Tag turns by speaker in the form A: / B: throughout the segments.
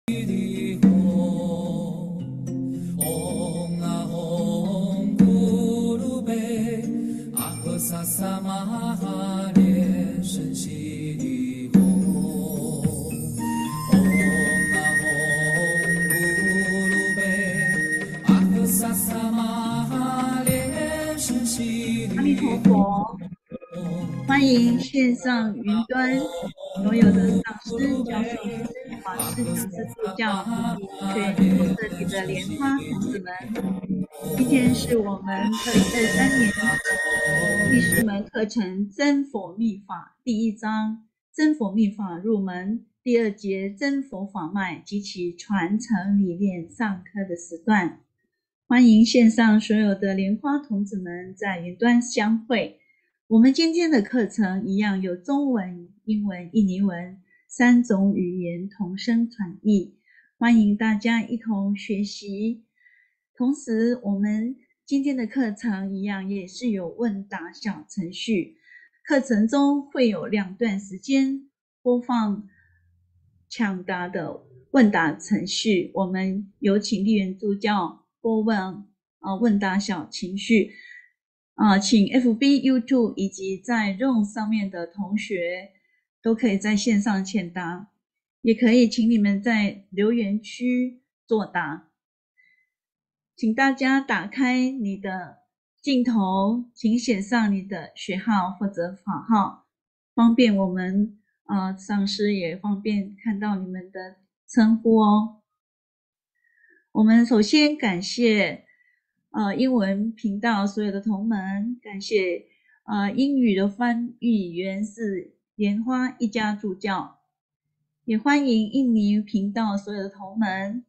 A: 阿弥陀佛，欢迎线上云端所有的上师、教授师、法师、讲师、助教以及全球各地的莲花童子们。今天是我们2023年第4门课程真佛密法第1章真佛密法入门第2节真佛法脉及其传承理念上课的时段。欢迎线上所有的莲花童子们在云端相会。我们今天的课程一样有中文、英文、印尼文3种语言同声传译，欢迎大家一同学习。同时，我们今天的课程一样也是有问答小程序，课程中会有2段时间播放抢答的问答程序，我们有请立源助教播问答小程序，请 FB、YouTube 以及在 Zoom 上面的同学都可以在线上签答，也可以请你们在留言区作答。请大家打开你的镜头，请写上你的学号或者法号，方便我们上师也方便看到你们的称呼哦。我们首先感谢英文频道所有的同门，感谢英语的翻译员是莲花一家助教，也欢迎印尼频道所有的同门，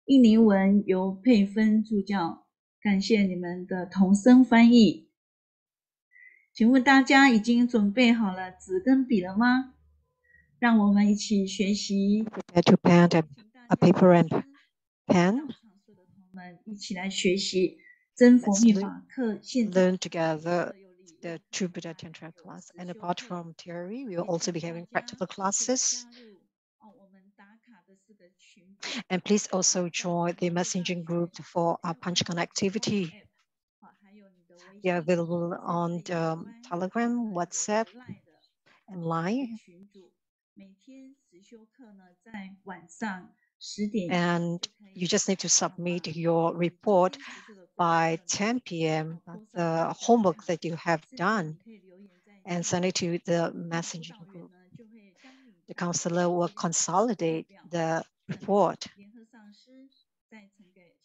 A: 印尼文由佩芬助教，感谢你们的同声翻译。请问大家已经准备好了纸跟笔了吗？让我们一起学习。
B: Prepare to pen and a paper and pen.
A: 我们一起来学习真佛密法课现在
B: Learn together the True Buddha Tantric class. And apart from theory, we will also be having practical classes. And please also join the messaging group for our punch connectivity. They are available on Telegram, WhatsApp, and Line. And you just need to submit your report by 10 p.m. the homework that you have done and send it to the messaging group. The counselor will consolidate the report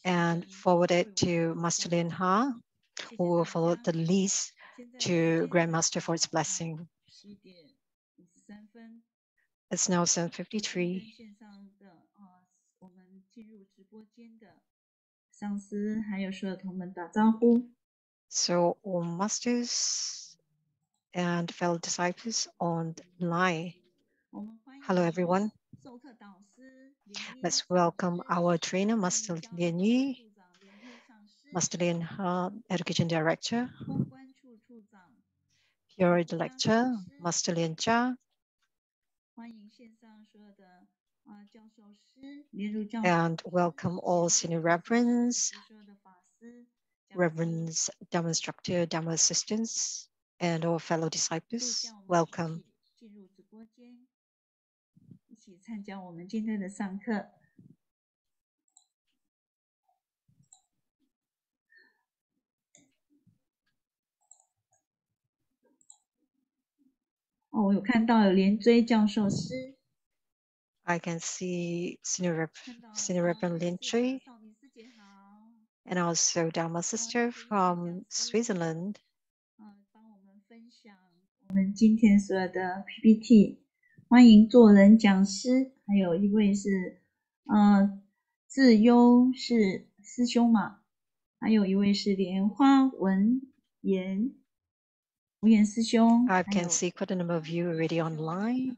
B: and forward it to Master Lianyi, who will follow the list to Grandmaster for its blessing. It's now 7:53. So all masters and fellow disciples online. Hello everyone. Let's welcome our trainer, Master Lianyi, Master Lianyi, Education Director, Pure Director, Master Lianyi, and welcome all senior reverends, reverends, Dharma Instructor, Dharma Assistants, and all fellow disciples. Welcome. I can see Senior Reverend Lianyi and also Dharma Sister from Switzerland.
A: 我们今天所有的 PPT， 欢迎做人讲师，还有一位是智优是师兄嘛，还有一位是莲花文言师兄。
B: I can see quite a number of you already online.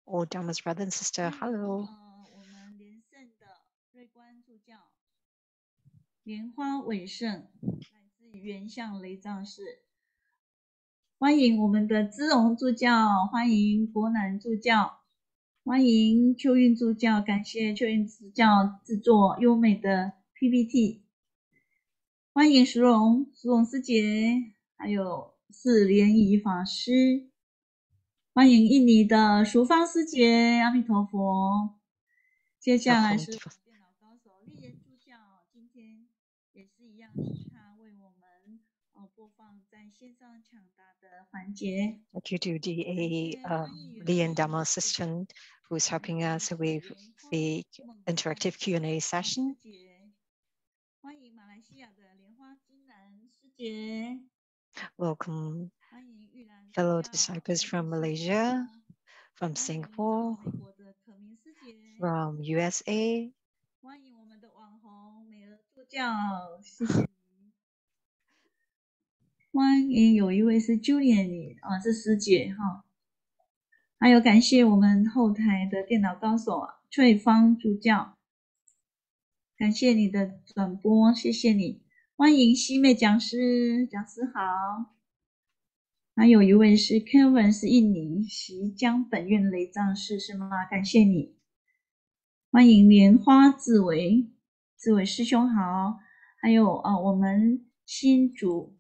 B: All Dharma's brother and sister, hello.
A: 我们莲圣的瑞观助教，莲花伟圣，来自原相雷藏寺。欢迎我们的资荣助教，欢迎国南助教。欢迎秋韵助教，感谢秋韵助教制作优美的 PPT。欢迎石龙师姐，还有是莲仪法师。欢迎印尼的淑芳师姐，阿弥陀佛。接下来是电脑高手丽妍助教，今天也是一样，是他为我们播放在线上抢答的环节。
B: Thank you to the Lianyi Dharma assistant who is helping us with the interactive Q&A session.
A: 欢迎马来西亚的莲花金兰师姐。
B: Welcome fellow disciples from Malaysia, from Singapore, from USA.
A: 欢迎我们的网红美娥助教，谢谢你。欢迎有一位是 Julian 啊，是师姐哈。还有感谢我们后台的电脑高手翠芳助教，感谢你的转播，谢谢你。欢迎西妹讲师，讲师好。还有一位是 Kevin， 是印尼习江本院雷藏师是吗？感谢你。欢迎莲花志伟，志伟师兄好。还有我们新竹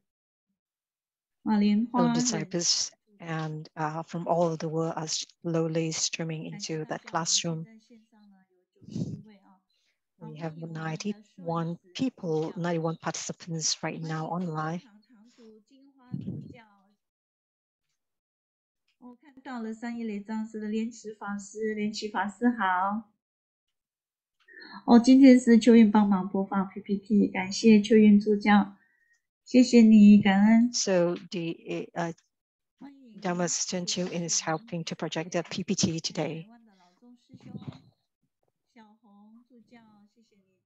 A: 莲花
B: disciples and from all over the world are slowly streaming into the classroom. We have 91 people, 91 participants right now online.
A: 我看到了三一雷藏师的莲池法师，莲池法师好。今天是秋韵帮忙播放 PPT， 感谢秋韵助教，谢谢你，感恩。
B: So the Dharma assistant Chu is helping to project the PPT today.
A: 台湾的老宗师兄小红助教，谢谢你。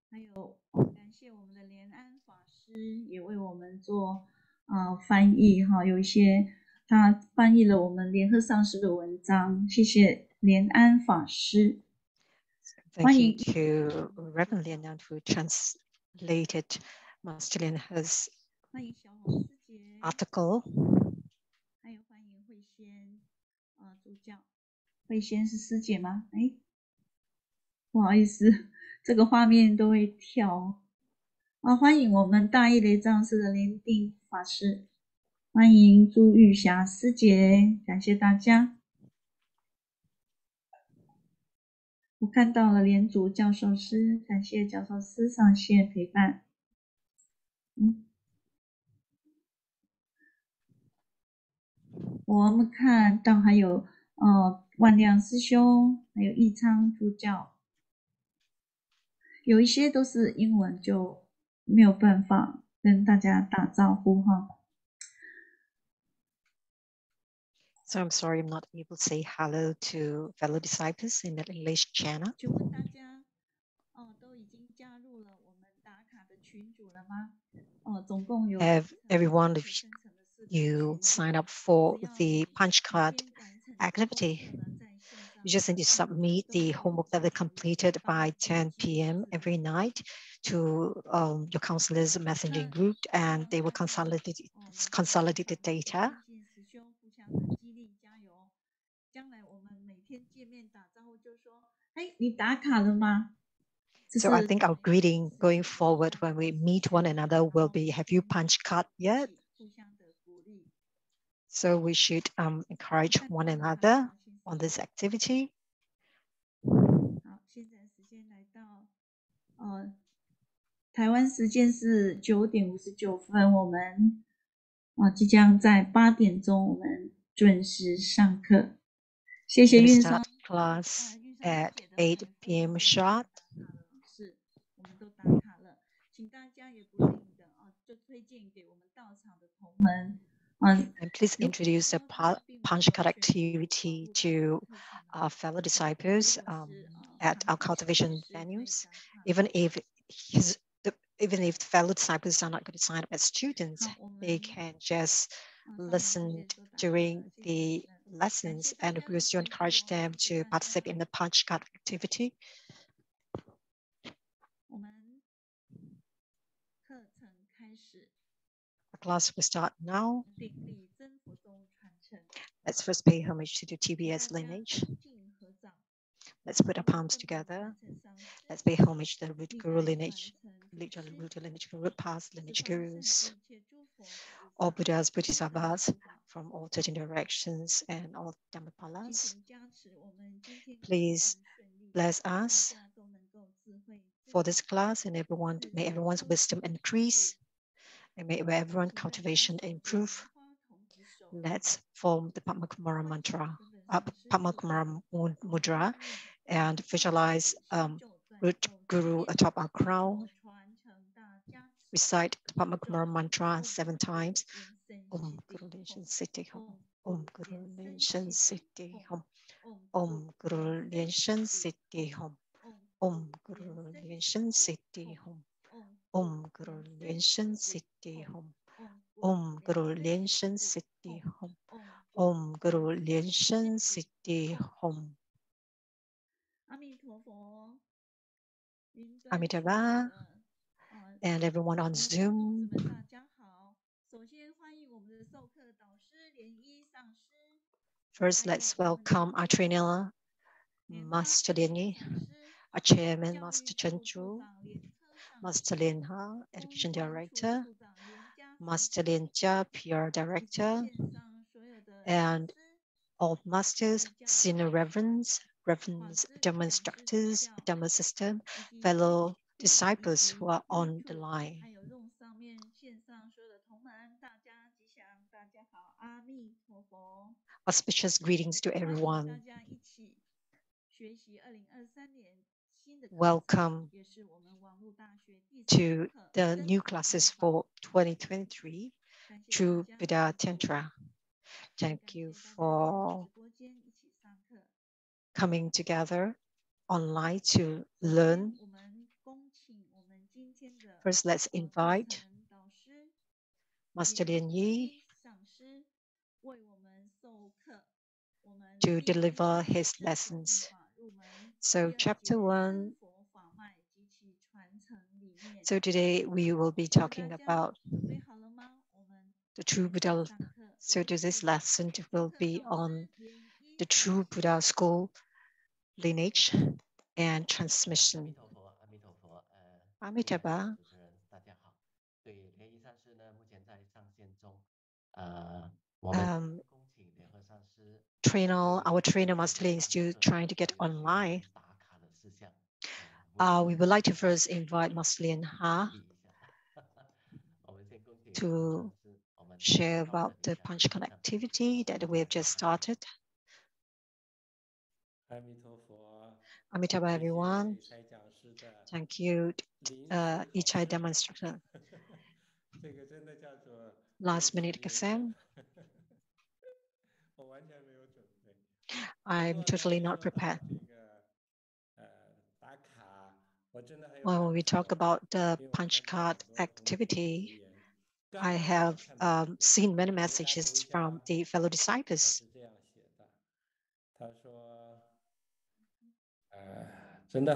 A: 还有感谢我们的莲安法师，也为我们做翻译哈，有一些他翻译了我们联合上师的文章，谢谢莲安法师。
B: Thank you to Reverend Lianyi who translated Master Lianyi's article.
A: 还有欢迎慧仙助教，慧仙是师姐吗？不好意思，这个画面都会跳。欢迎我们大义雷藏寺的莲定法师，欢迎朱玉霞师姐，感谢大家。我看到了莲祖教授师，感谢教授师上线陪伴。我们看到还有万亮师兄，还有义昌助教，有一些都是英文，就没有办法跟大家打招呼哈。
B: So I'm sorry I'm not able to say hello to fellow disciples in the English channel.
A: 请问大家都已经加入了我们打卡的群组了吗？总共有
B: Have every one of you sign up for the punch card activity. You just need to submit the homework that they completed by 10 p.m. every night to your counselor's messaging group, and they will consolidate the data.
A: 将来我们每天见面打招呼就说：“你打卡了吗？”
B: So I think our greeting going forward when we meet one another will be, have you punch card yet? So we should encourage one another on this activity.
A: 好，现在时间来到台湾时间是9点59分，我们即将在8点钟我们准时上课。谢谢运双
B: class at 8 p.m. sharp.
A: 是，我们都打卡了，请大家也不吝的就推荐给我们到场的同门。
B: And please introduce the punch card activity to our fellow disciples at our cultivation venues. Even if the fellow disciples are not going to sign up as students, they can just listen during the lessons, and we also encourage them to participate in the punch card activity. The class will start now. Let's first pay homage to the TBS Lineage. Let's put our palms together. Let's pay homage to the root guru lineage, root lineage guru, past lineage gurus, all Buddhas, Bodhisattvas from all 13 directions and all Dhammapalas. Please bless us for this class, and may everyone's wisdom increase, and may everyone's cultivation improve. Let's form the Padma mantra, Padma mudra, and visualize root guru atop our crown. Recite the Padma mantra 7 times. Om Guru Lianyi Siddhi Hum. Om Guru Lianyi Siddhi Hum. Om Guru Lianyi Siddhi Hum. Om Guru Lianyi Siddhi Hum. Om Guru Lianyi Siddhi Hum. Om Guru Lianyi Siddhi Hum. Om Guru Lianyi Siddhi Hum. Amitabha and everyone on Zoom. First, let's welcome our trainer, Master Lianyi, our chairman, Master Chenchu, Master Lin Ha, Education Director, Master Lin Jia, PR Director, and all masters, senior reverends, Dharma instructors, Dharma system, fellow disciples who are on the line. Auspicious greetings to everyone. Welcome to the new classes for 2023, True Buddha Tantra. Thank you for coming together online to learn. First, let's invite Master Lianyi to deliver his lessons. So chapter 1. So today we will be talking about the true Buddha. So this lesson will be on the true Buddha school, lineage, and transmission. Amitabha. Our trainer Master Lin is still trying to get online. We would like to first invite Master Lin Ha to share about the punch connectivity that we have just started. Amitabha, everyone. Thank you, Ichai Dharma instructor. Last minute exam. I'm totally not prepared. When we talk about the punch card activity, I have seen many messages from the fellow disciples.
C: And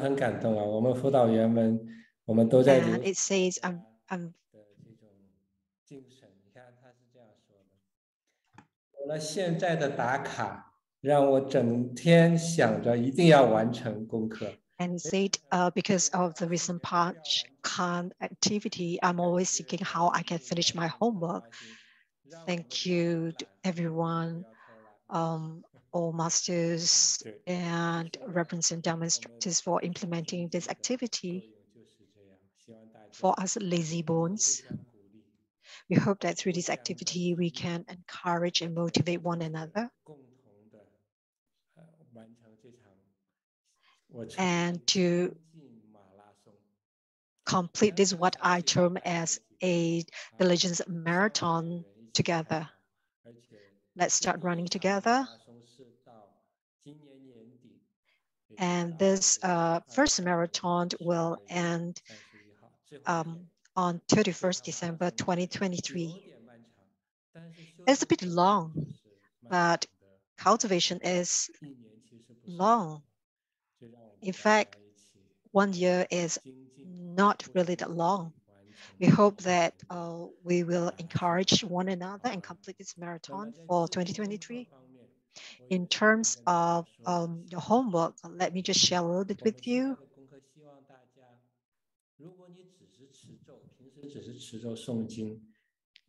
B: it says, I'm
C: 我了现在的打卡，让我整天想着一定要完成功课。
B: And said, because of the recent punch card activity, I'm always thinking how I can finish my homework. Thank you to everyone, all masters and reverends and Dharma instructors for implementing this activity. For us lazy bones, we hope that through this activity, we can encourage and motivate one another. And to complete this, what I term as a diligence marathon together. Let's start running together. And this first marathon will end on 31st December 2023. It's a bit long, but cultivation is long. In fact, 1 year is not really that long. We hope that we will encourage one another and complete this marathon for 2023. In terms of your homework, let me just share a little bit with you.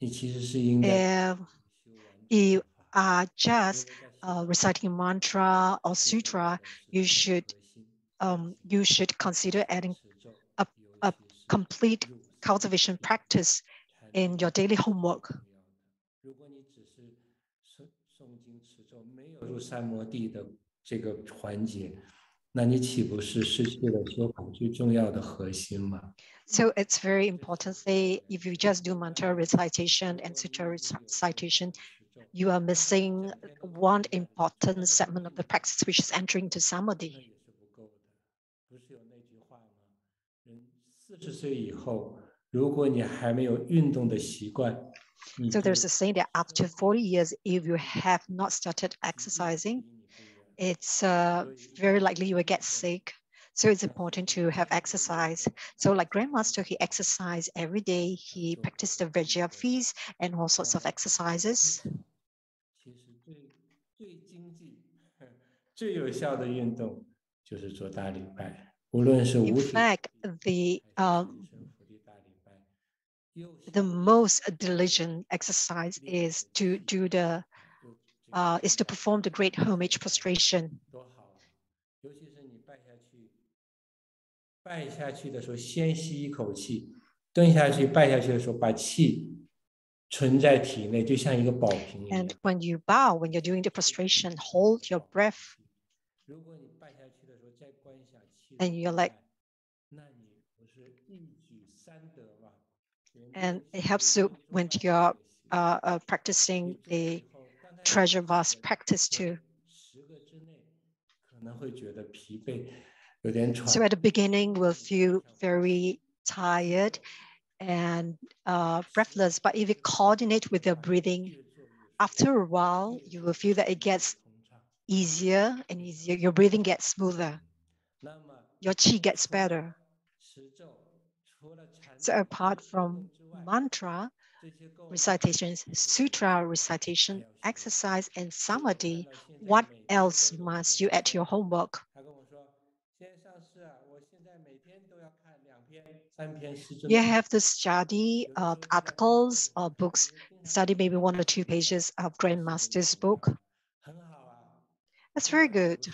B: If you are just reciting mantra or sutra, you should consider adding a complete cultivation practice in your daily homework. So it's very important. Say if you just do mantra recitation and sutra recitation, you are missing one important segment of the practice, which is entering to samadhi. So there's a saying that after 40 years, if you have not started exercising, it's very likely you will get sick. So it's important to have exercise. So like Grandmaster, he exercised every day. He practiced the Vajra feast and all sorts of exercises. In fact, the most diligent exercise is to do is to perform the great homage prostration. And when you bow, when you're doing the prostration, hold your breath. And you're like, and it helps you when you're practicing the treasure vast practice too. So at the beginning, we'll feel very tired and breathless, but if you coordinate with your breathing, after a while, you will feel that it gets easier and easier. Your breathing gets smoother. Your chi gets better. So apart from mantra recitations, sutra recitation, exercise, and samadhi, what else must you add to your homework? You have to study articles or books, study maybe 1 or 2 pages of Grandmaster's book. That's very good.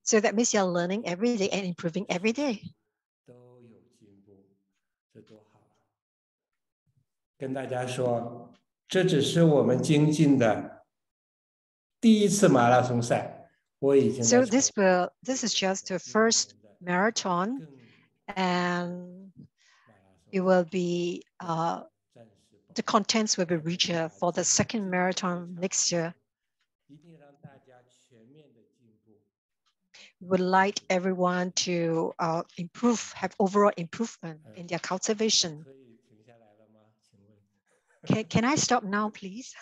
B: So that means you're learning every day and improving every day.
C: 跟大家说，这只是我们精进的第一次马拉松赛，我已经
B: So this is just the first marathon, and it will be the contents will be richer for the second marathon next year. We would like everyone to improve, have overall improvement in their cultivation. Can I stop now, please?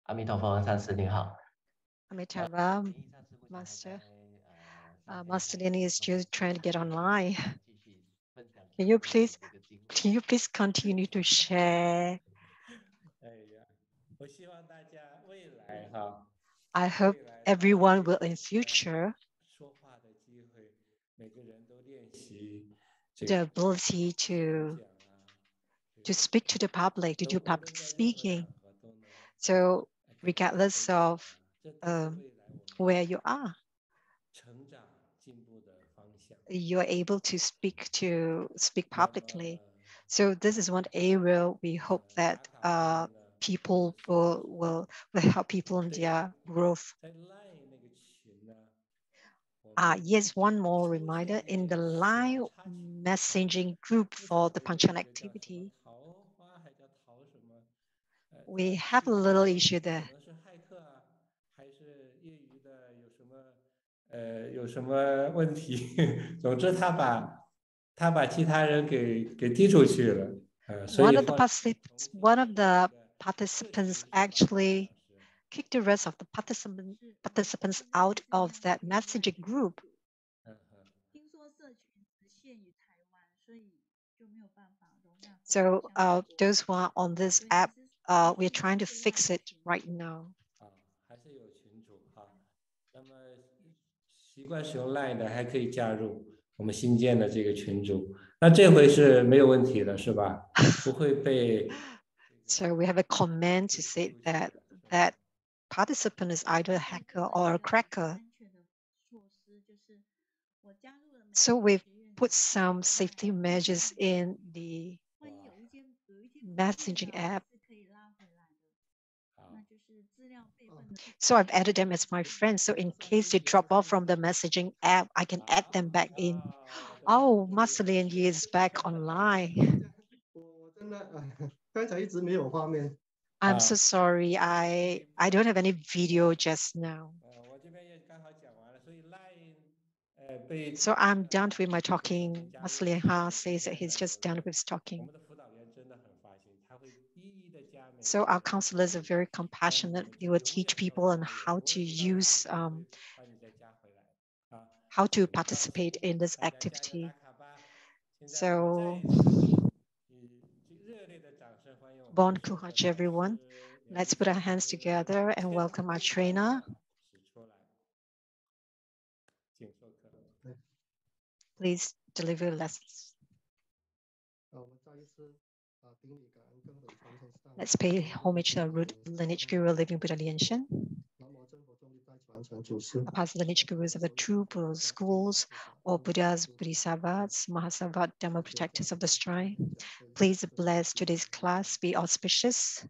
D: 阿弥陀佛，上师您好。
B: Amitabha, Master. Master Lianyi is just trying to get online. Can you please continue to share? I hope everyone will in future the ability to speak to the public, to do public speaking. So regardless of where you are, you're able to speak publicly. So this is one area we hope that people will help people in their growth. Yes, one more reminder, in the live messaging group for the Panchan activity, we have a little issue there.
C: 有什么问题？总之他把其他人给踢出去了。
B: One of the participants actually kicked the rest of the participants out of that messaging group. So those who are on this app, we're trying to fix it right now.
C: 还是有群组那么习惯使用 Line 的还可以加入我们新建的这个群组。那这回是没有问题的，是吧？不会被。
B: So we have a comment to say that participant is either a hacker or a cracker. So we've put some safety measures in the messaging app. So I've added them as my friends. So in case they drop off from the messaging app, I can add them back in. Oh, Master Lianyi is back online. I'm so sorry. I don't have any video just now. So I'm done with my talking. Master Lianyi says that he's just done with his talking. So our counselors are very compassionate. They will teach people on how to use, how to participate in this activity. So, bon courage, everyone. Let's put our hands together and welcome our trainer. Please deliver lessons. Let's pay homage to our root lineage guru, living Buddha Lianyi. Our past lineage gurus of the true Buddha schools, all Buddhas, Bodhisattvas, Mahasattvas, Dharma protectors of the shrine. Please bless today's class, be auspicious.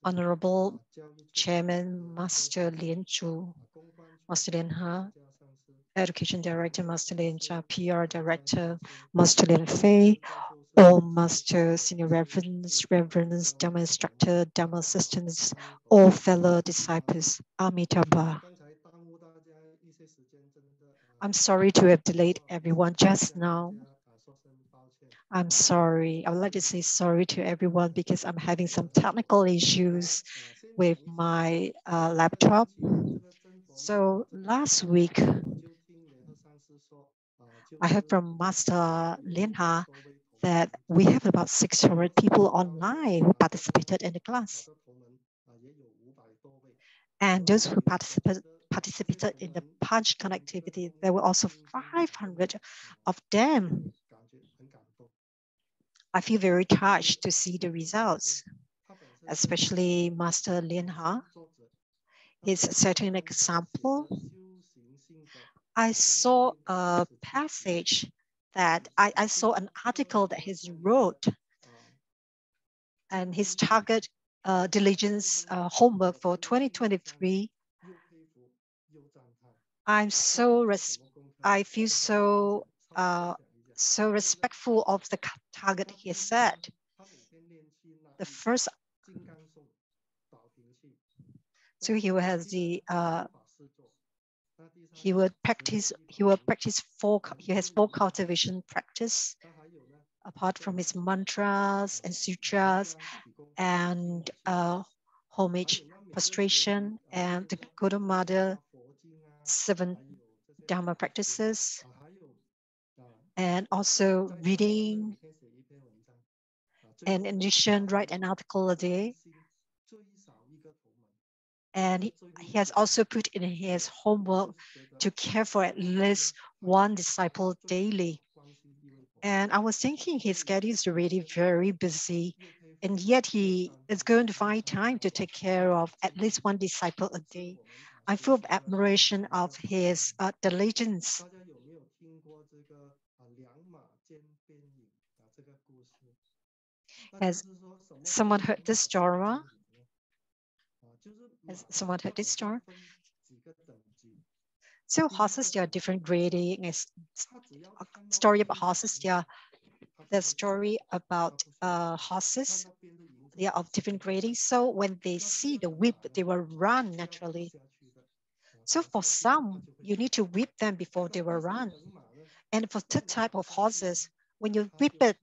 B: Honorable Chairman, Master Lien Chu, Master Lien Ha, Education Director, Master Lien Cha, PR Director, Master Lien Fei, all Master, Senior Reverends, Dharma Instructor, Dharma Assistants, all fellow disciples, Amitabha. I'm sorry to have delayed everyone just now. I'm sorry. I would like to say sorry to everyone because I'm having some technical issues with my laptop. So last week, I heard from Master Lien Ha that we have about 600 people online who participated in the class. And those who participated in the punch connectivity, there were also 500 of them. I feel very touched to see the results, especially Master Lien Ha. He's setting an example. I saw a passage that I saw an article that he's wrote, and his target diligence homework for 2023. I feel so so respectful of the target he set. The first, so he has the he has four cultivation practice apart from his mantras and sutras and homage, prostration, and the Guru Mother 7 Dharma practices, and also reading, and in addition, write an article a day. And he has also put in his homework to care for at least one disciple daily. And I was thinking his schedule is already very busy, and yet he is going to find time to take care of at least one disciple a day. I feel admiration of his diligence. Has someone heard this Dharma? Has someone heard this story? So horses, there are different grading. A story about horses, there are the story about horses. They are of different grading. So when they see the whip, they will run naturally. So for some, you need to whip them before they will run. And for that type of horses, when you whip it,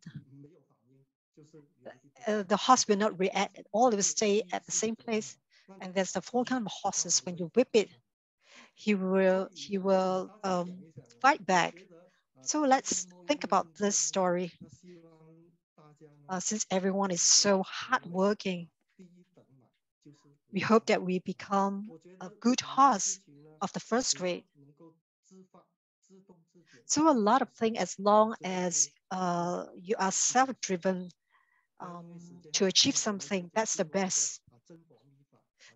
B: the horse will not react at all. It will stay at the same place. And there's the four kind of horses. When you whip it, he will fight back. So let's think about this story. Since everyone is so hardworking, we hope that we become a good horse of the first grade. So a lot of things, as long as you are self-driven to achieve something, that's the best.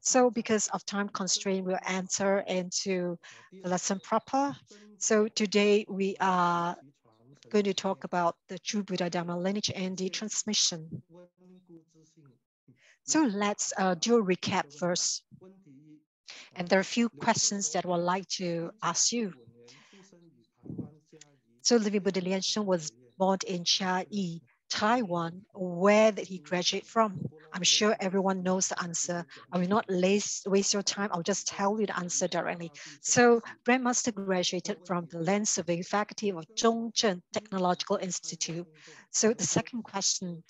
B: So because of time constraint, we'll enter into the lesson proper. So today we are going to talk about the true Buddha Dharma lineage and the transmission. So let's do a recap first. And there are a few questions that I would like to ask you. So Living Buddha Lianyi was born in Chiayi, Taiwan. Where did he graduate from? I'm sure everyone knows the answer. I will not waste your time. I'll just tell you the answer directly. So Grandmaster graduated from the Land Surveying Faculty of Zhongzheng Technological Institute. So the second question,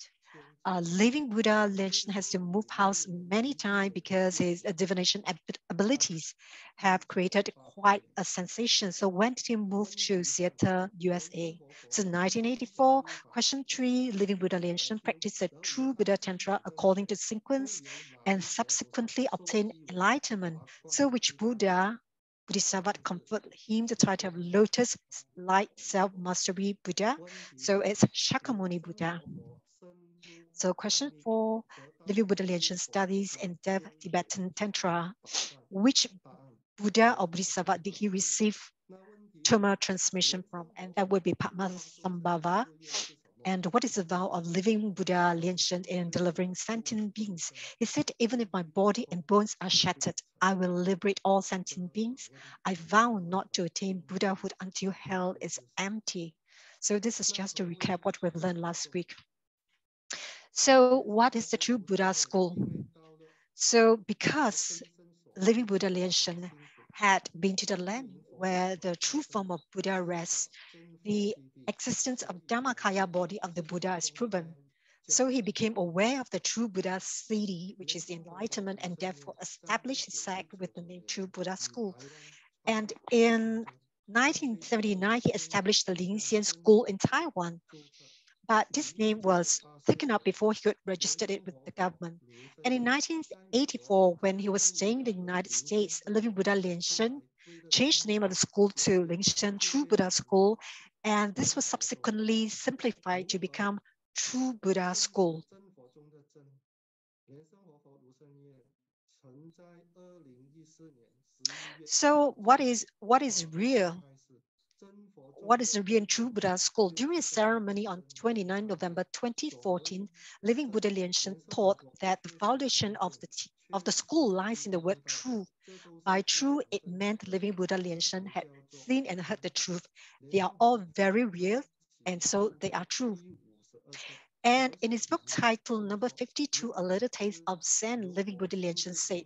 B: Living Buddha legend has to move house many times because his divination abilities have created quite a sensation. So when did he move to Seattle, USA? So 1984, question 3, Living Buddha legend practiced the true Buddha Tantra according to sequence and subsequently obtained enlightenment. So which Bodhisattva conferred him the title of Lotus Light Self-Mastery Buddha? So it's Shakyamuni Buddha. So question 4, Living Buddha legend studies in depth Tibetan Tantra. Which Buddha or Bodhisattva did he receive Dharma transmission from? And that would be Padmasambhava. And what is the vow of living Buddha legend in delivering sentient beings? He said, even if my body and bones are shattered, I will liberate all sentient beings. I vow not to attain Buddhahood until hell is empty. So this is just to recap what we've learned last week. So what is the true Buddha school? So because Living Buddha Lianyi had been to the land where the true form of Buddha rests, the existence of Dhammakaya body of the Buddha is proven. So he became aware of the true Buddha city, which is the enlightenment, and therefore established his sect with the name True Buddha School. And in 1979, he established the Linxian School in Taiwan. But this name was taken up before he could register it with the government. And in 1984, when he was staying in the United States, Living Buddha Lianyi changed the name of the school to Lianyi True Buddha School, and this was subsequently simplified to become True Buddha School. So what is real? What is the real True Buddha School? During a ceremony on 29 November 2014, Living Buddha Lianyi taught that the foundation of the school lies in the word true. By true, it meant Living Buddha Lianyi had seen and heard the truth. They are all very real, and so they are true. And in his book titled Number 52, A Little Taste of Zen, Living Buddha Lianyi said,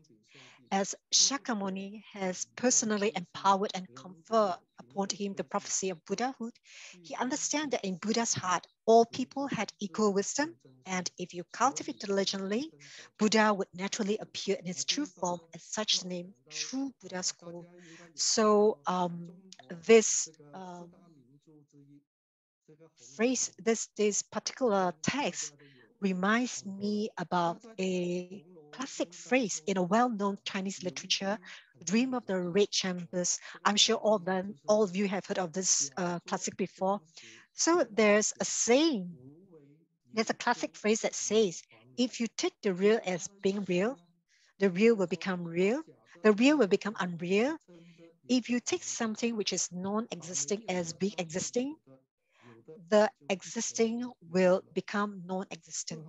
B: as Shakyamuni has personally empowered and conferred upon him the prophecy of Buddhahood, he understands that in Buddha's heart, all people had equal wisdom, and if you cultivate diligently, Buddha would naturally appear in his true form as such the name, True Buddha School. So this phrase, this particular text reminds me about a classic phrase in a well-known Chinese literature, Dream of the Red Chambers. I'm sure all of you have heard of this classic before. So there's a saying, there's a classic phrase that says, if you take the real as being real, the real will become real, the real will become unreal. If you take something which is non-existing as being existing, the existing will become non-existent.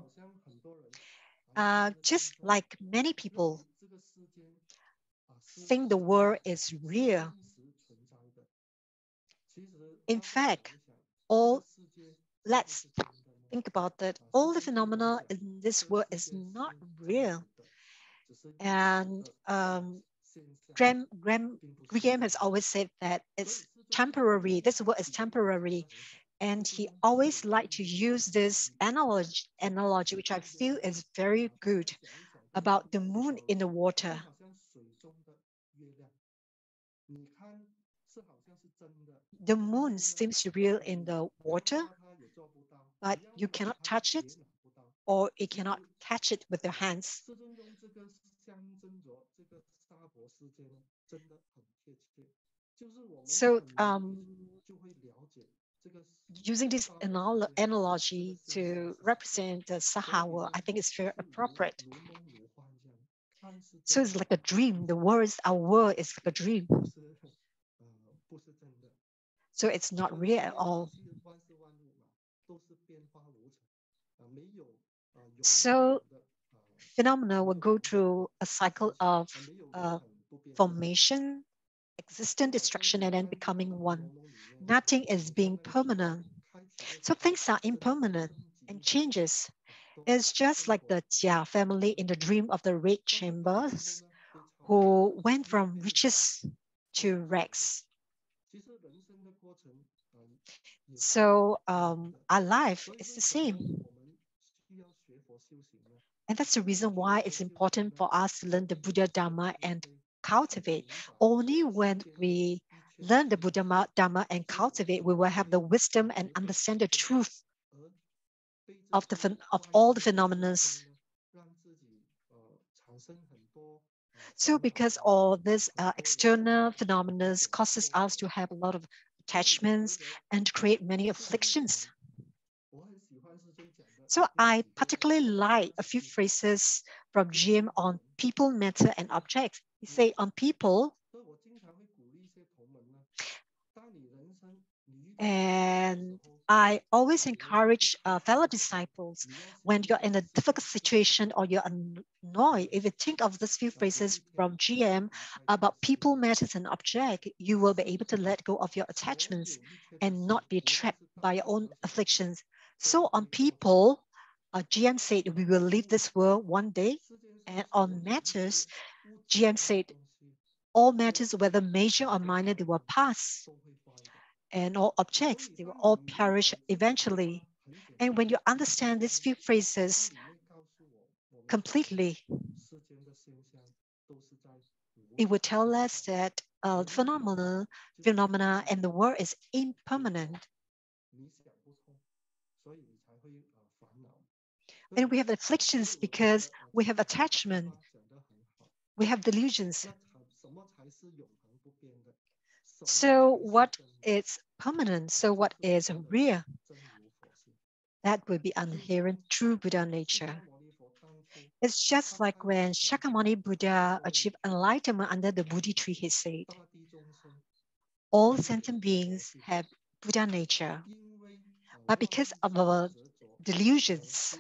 B: Just like many people think the world is real. In fact, let's think about that. All the phenomena in this world is not real. And Graham has always said that it's temporary. This world is temporary. And he always liked to use this analogy, which I feel is very good, about the moon in the water. The moon seems real in the water, but you cannot touch it or it cannot catch it with your hands. So using this analogy to represent the Sahara, I think it's very appropriate. So it's like a dream. Our world is like a dream. So it's not real at all. So phenomena will go through a cycle of formation, existence, destruction, and then becoming one. Nothing is being permanent. So things are impermanent and changes. It's just like the Jia family in the dream of the red chambers who went from riches to rags. So our life is the same. And that's the reason why it's important for us to learn the Buddha Dharma and cultivate. Only when we learn the Buddha Dharma and cultivate, we will have the wisdom and understand the truth of all the phenomena. So because all this external phenomena causes us to have a lot of attachments and create many afflictions. So I particularly like a few phrases from Jim on people, matter, and objects. He say on people, and I always encourage fellow disciples when you're in a difficult situation or you're annoyed, if you think of these few phrases from GM about people, matters, and object, you will be able to let go of your attachments and not be trapped by your own afflictions. So on people, GM said, we will leave this world one day. And on matters, GM said, all matters, whether major or minor, they will pass. And all objects, they will all perish eventually. And when you understand these few phrases completely, it will tell us that phenomena and the world is impermanent. And we have afflictions because we have attachment, we have delusions. So what is permanent? So what is real? That will be inherent true Buddha nature. It's just like when Shakyamuni Buddha achieved enlightenment under the Bodhi tree, he said, all sentient beings have Buddha nature, but because of our delusions,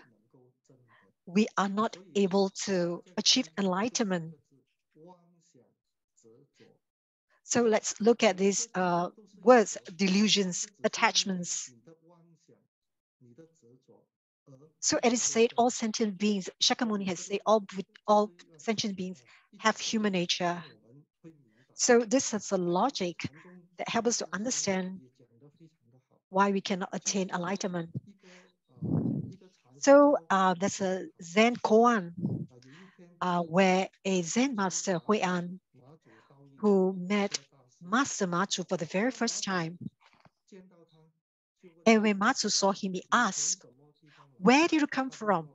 B: we are not able to achieve enlightenment. So let's look at these words, delusions, attachments. So it is said all sentient beings, Shakyamuni has said all sentient beings have human nature. So this is a logic that helps us to understand why we cannot attain enlightenment. So there's a Zen koan where a Zen master, Huian, who met Master Matsu for the very first time. And when Matsu saw him, he asked, where did you come from?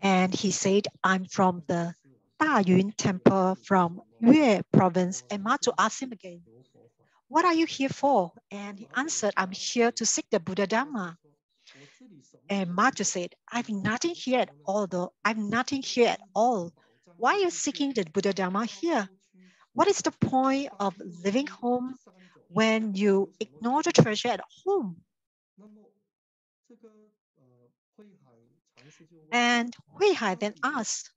B: And he said, I'm from the Dayun temple from Yue province. And Matsu asked him again, what are you here for? And he answered, I'm here to seek the Buddha Dharma. And Matsu said, I've nothing here at all, though. I've nothing here at all. Why are you seeking the Buddha Dharma here? What is the point of living home when you ignore the treasure at home? And Huihai then asked,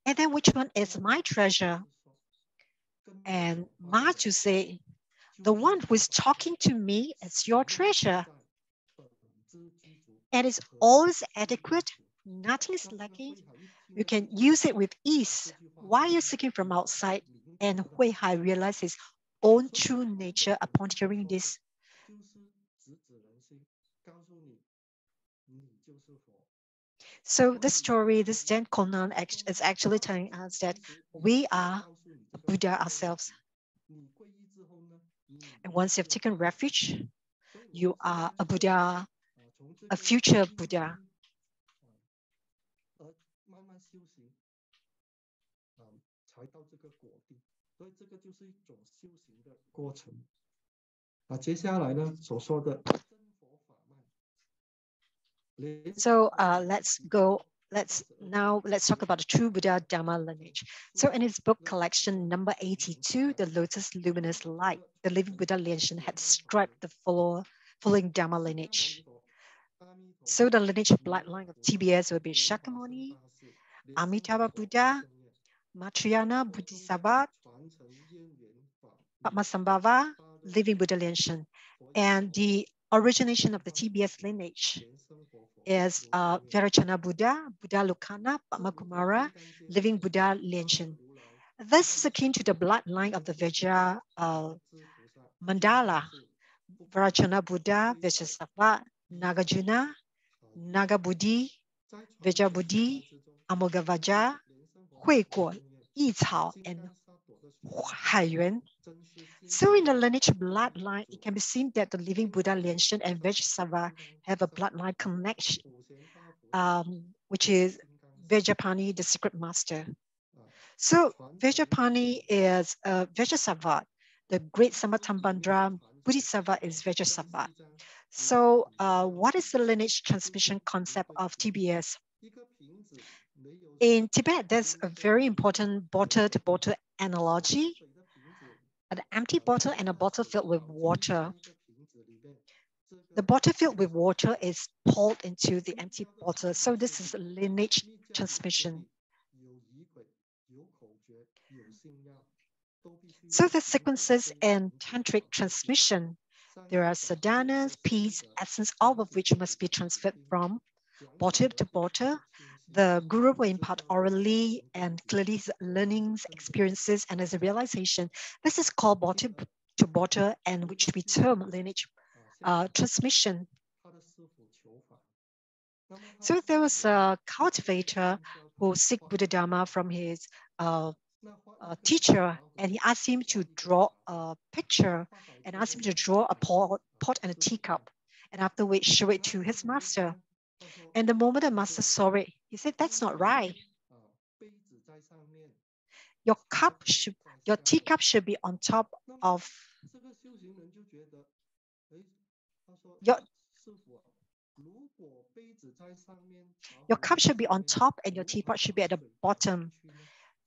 B: and then which one is my treasure? And Matsu said, the one who is talking to me is your treasure. And it's always adequate, nothing is lacking. You can use it with ease. Why are you seeking from outside? And Huihai realized his own true nature upon hearing this. So this story, this Zen Konan is actually telling us that we are Buddha ourselves. And once you've taken refuge, you are a Buddha, a future Buddha. So let's talk about the true Buddha Dharma lineage. So in his book collection number 82, The Lotus Luminous Light, the living Buddha Lianyi had described the following Dharma lineage. So the lineage bloodline of TBS would be Shakyamuni, Amitabha Buddha, Maitreya Bodhisattva, Padmasambhava, living Buddha Lianyi. And the origination of the TBS lineage is Vairocana Buddha, Buddha Lokana, Padmakumara, living Buddha Lianyi. This is akin to the bloodline of the Vajra Mandala, Vairocana Buddha, Vajrasattva, Nagarjuna, Nagabuddhi, Vajrabuddhi, Amogavaja, Huiguo, Yicao, and Haiyuan. So in the lineage bloodline, it can be seen that the living Buddha Lianyi and Vajrasattva have a bloodline connection, which is Vajrapani, the secret master. So Vajrapani is Vajrasattva. The great Samatambandra Bodhisattva is Vajrasattva. So what is the lineage transmission concept of TBS? In Tibet, there's a very important bottle-to-bottle analogy. An empty bottle and a bottle filled with water. The bottle filled with water is poured into the empty bottle. So this is lineage transmission. So the sequences in Tantric transmission, there are sadhanas, peace, essence, all of which must be transferred from bottle to bottle. The guru will impart orally and clearly his learnings, experiences, and as a realization. This is called bottle to bottle, and which we term lineage transmission. So there was a cultivator who seek Buddha Dharma from his teacher, and he asked him to draw a picture and asked him to draw a pot and a teacup, and after which show it to his master. And the moment the master saw it, he said, "That's not right. Your teacup should be on top of your cup should be on top and your teapot should be at the bottom."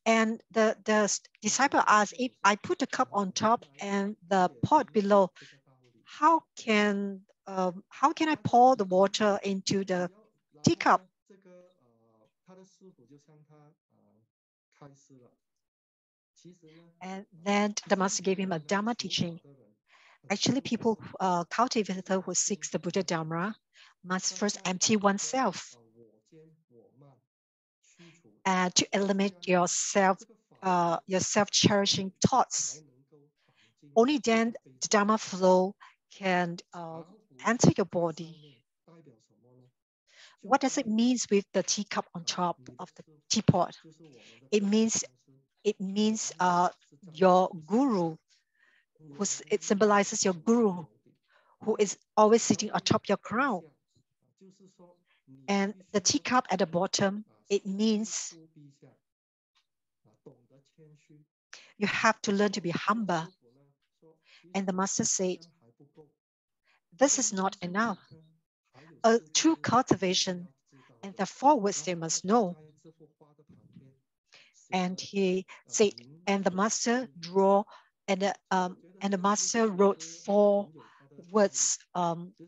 B: And the disciple asked, "If I put the cup on top and the pot below, how can I pour the water into the teacup?" And then the master gave him a Dharma teaching. Actually, people, cultivator who seeks the Buddha Dharma must first empty oneself to eliminate your self-cherishing thoughts. Only then the Dharma flow can enter your body. What does it mean with the teacup on top of the teapot? It means your guru, it symbolizes your guru, who is always sitting atop your crown. And the teacup at the bottom, it means you have to learn to be humble. And the master said, this is not enough. A true cultivation, and the 4 words they must know. And he said, and the master the master wrote 4 words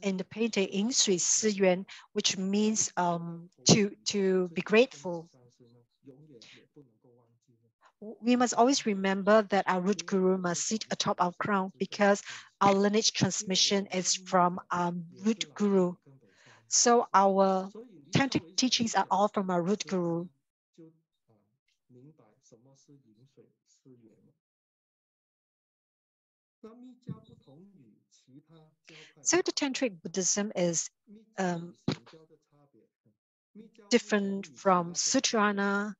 B: in the painting, "Yin Shui Si Yuan," which means to be grateful. We must always remember that our root guru must sit atop our crown, because our lineage transmission is from our root guru. So our Tantric teachings are all from our root guru. So the Tantric Buddhism is different from Sutrana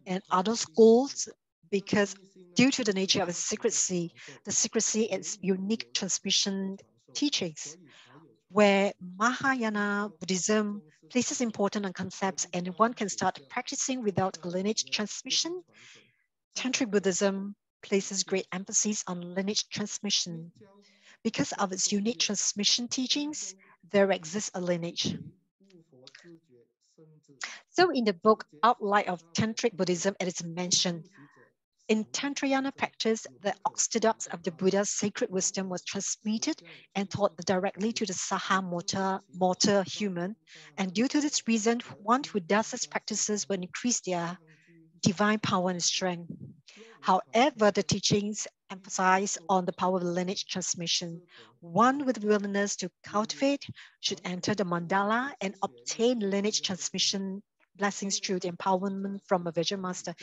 B: and other schools, because due to the nature of its secrecy. The secrecy is unique transmission teachings, where Mahayana Buddhism places importance on concepts and one can start practicing without a lineage transmission. Tantric Buddhism places great emphasis on lineage transmission. Because of its unique transmission teachings, there exists a lineage. So in the book Outline of Tantric Buddhism, it is mentioned, in Tantrayana practice, the orthodox of the Buddha's sacred wisdom was transmitted and taught directly to the Saha mortal human. And due to this reason, one who does such practices will increase their divine power and strength. However, the teachings emphasize on the power of lineage transmission. One with willingness to cultivate should enter the mandala and obtain lineage transmission blessings through the empowerment from a Vajra master.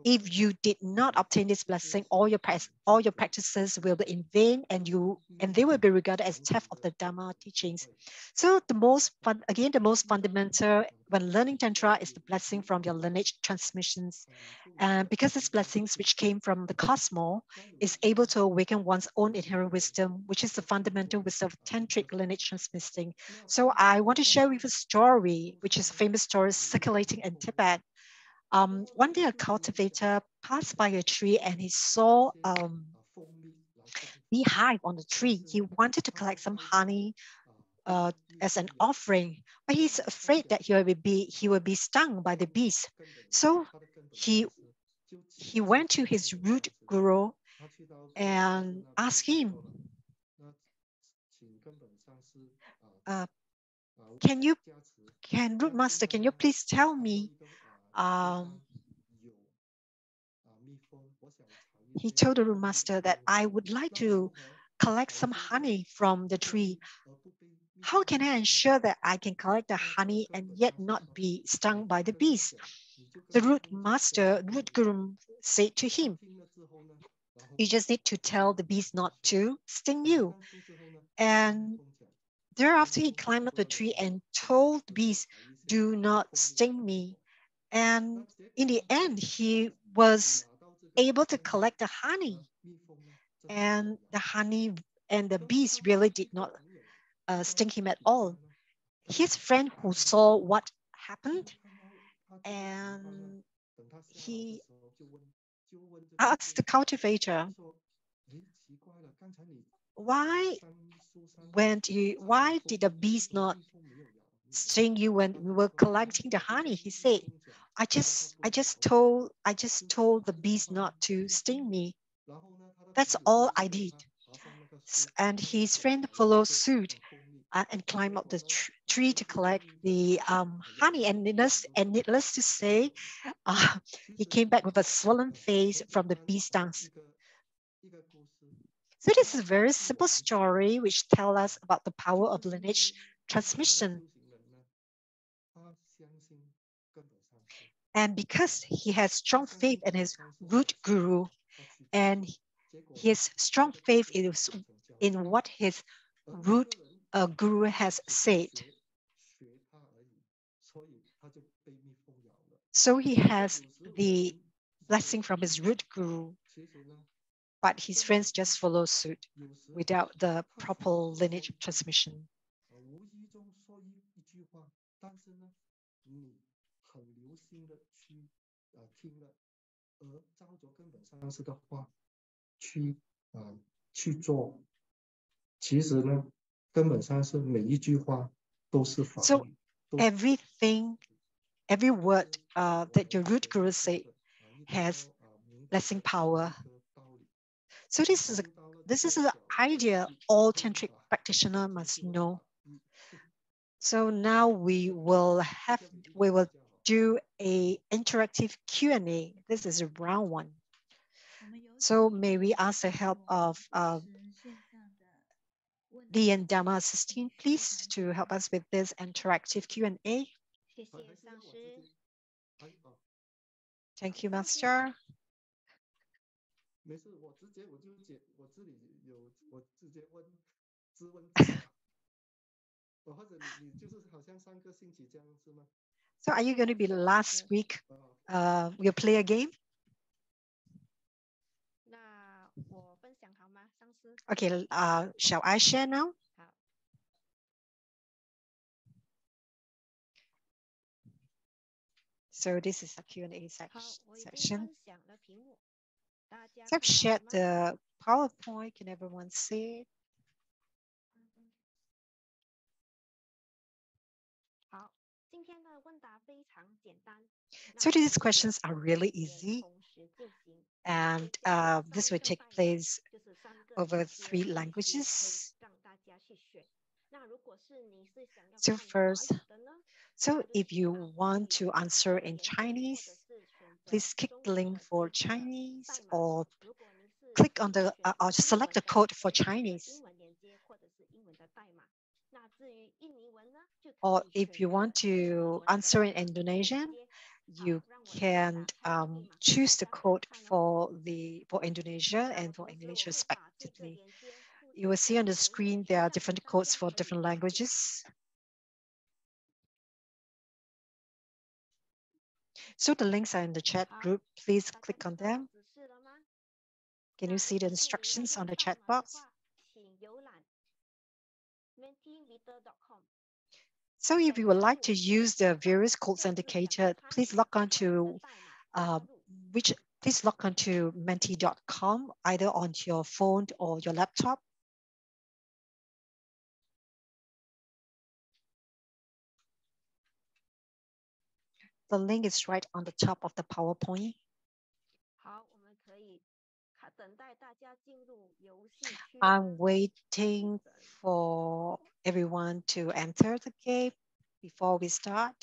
B: If you did not obtain this blessing, all your practices will be in vain, and they will be regarded as theft of the Dharma teachings. So the most fundamental when learning Tantra is the blessing from your lineage transmissions. And because these blessings, which came from the cosmos, is able to awaken one's own inherent wisdom, which is the fundamental wisdom of Tantric lineage transmitting. So I want to share with you a story, which is a famous story circulating in Tibet. One day a cultivator passed by a tree and he saw beehive on the tree. He wanted to collect some honey as an offering, but he's afraid that he will be stung by the bees. So he went to his root guru and asked him, root master, can you please tell me? He told the root master that I would like to collect some honey from the tree. How can I ensure that I can collect the honey and yet not be stung by the bees? The root guru said to him, you just need to tell the bees not to sting you. And thereafter, he climbed up the tree and told the bees, do not sting me. And in the end, he was able to collect the honey. And the honey and the bees really did not sting him at all. His friend who saw what happened, and he asked the cultivator, why did the bees not sting you when we were collecting the honey? He said, I just told the bees not to sting me. That's all I did. And his friend followed suit and climbed up the tree to collect the honey. And needless to say, he came back with a swollen face from the bee stings. So this is a very simple story which tells us about the power of lineage transmission. And because he has strong faith in his root guru, and his strong faith is in what his root guru has said, so he has the blessing from his root guru, but his friends just follow suit without the proper lineage transmission. So every word that your root guru say has blessing power. So this is the idea all tantric practitioner must know. So now we will do a interactive Q&A. This is a round one. So may we ask the help of Lianyi Dharma assistant, please, to help us with this interactive Q&A. Thank you, Master. So are you going to be last week? We'll play a game? Okay, shall I share now? So this is a Q&A section. So I've shared the PowerPoint. Can everyone see it? So these questions are really easy. And this will take place over 3 languages. So first, so if you want to answer in Chinese, please click the link for Chinese or click on the or select the code for Chinese. Or if you want to answer in Indonesian, you can choose the code for Indonesia and for English respectively. You will see on the screen there are different codes for different languages. So the links are in the chat group. Please click on them. Can you see the instructions on the chat box? So if you would like to use the various codes indicated, please log on to menti.com either on your phone or your laptop. The link is right on the top of the PowerPoint. I'm waiting for everyone to enter the game before we start.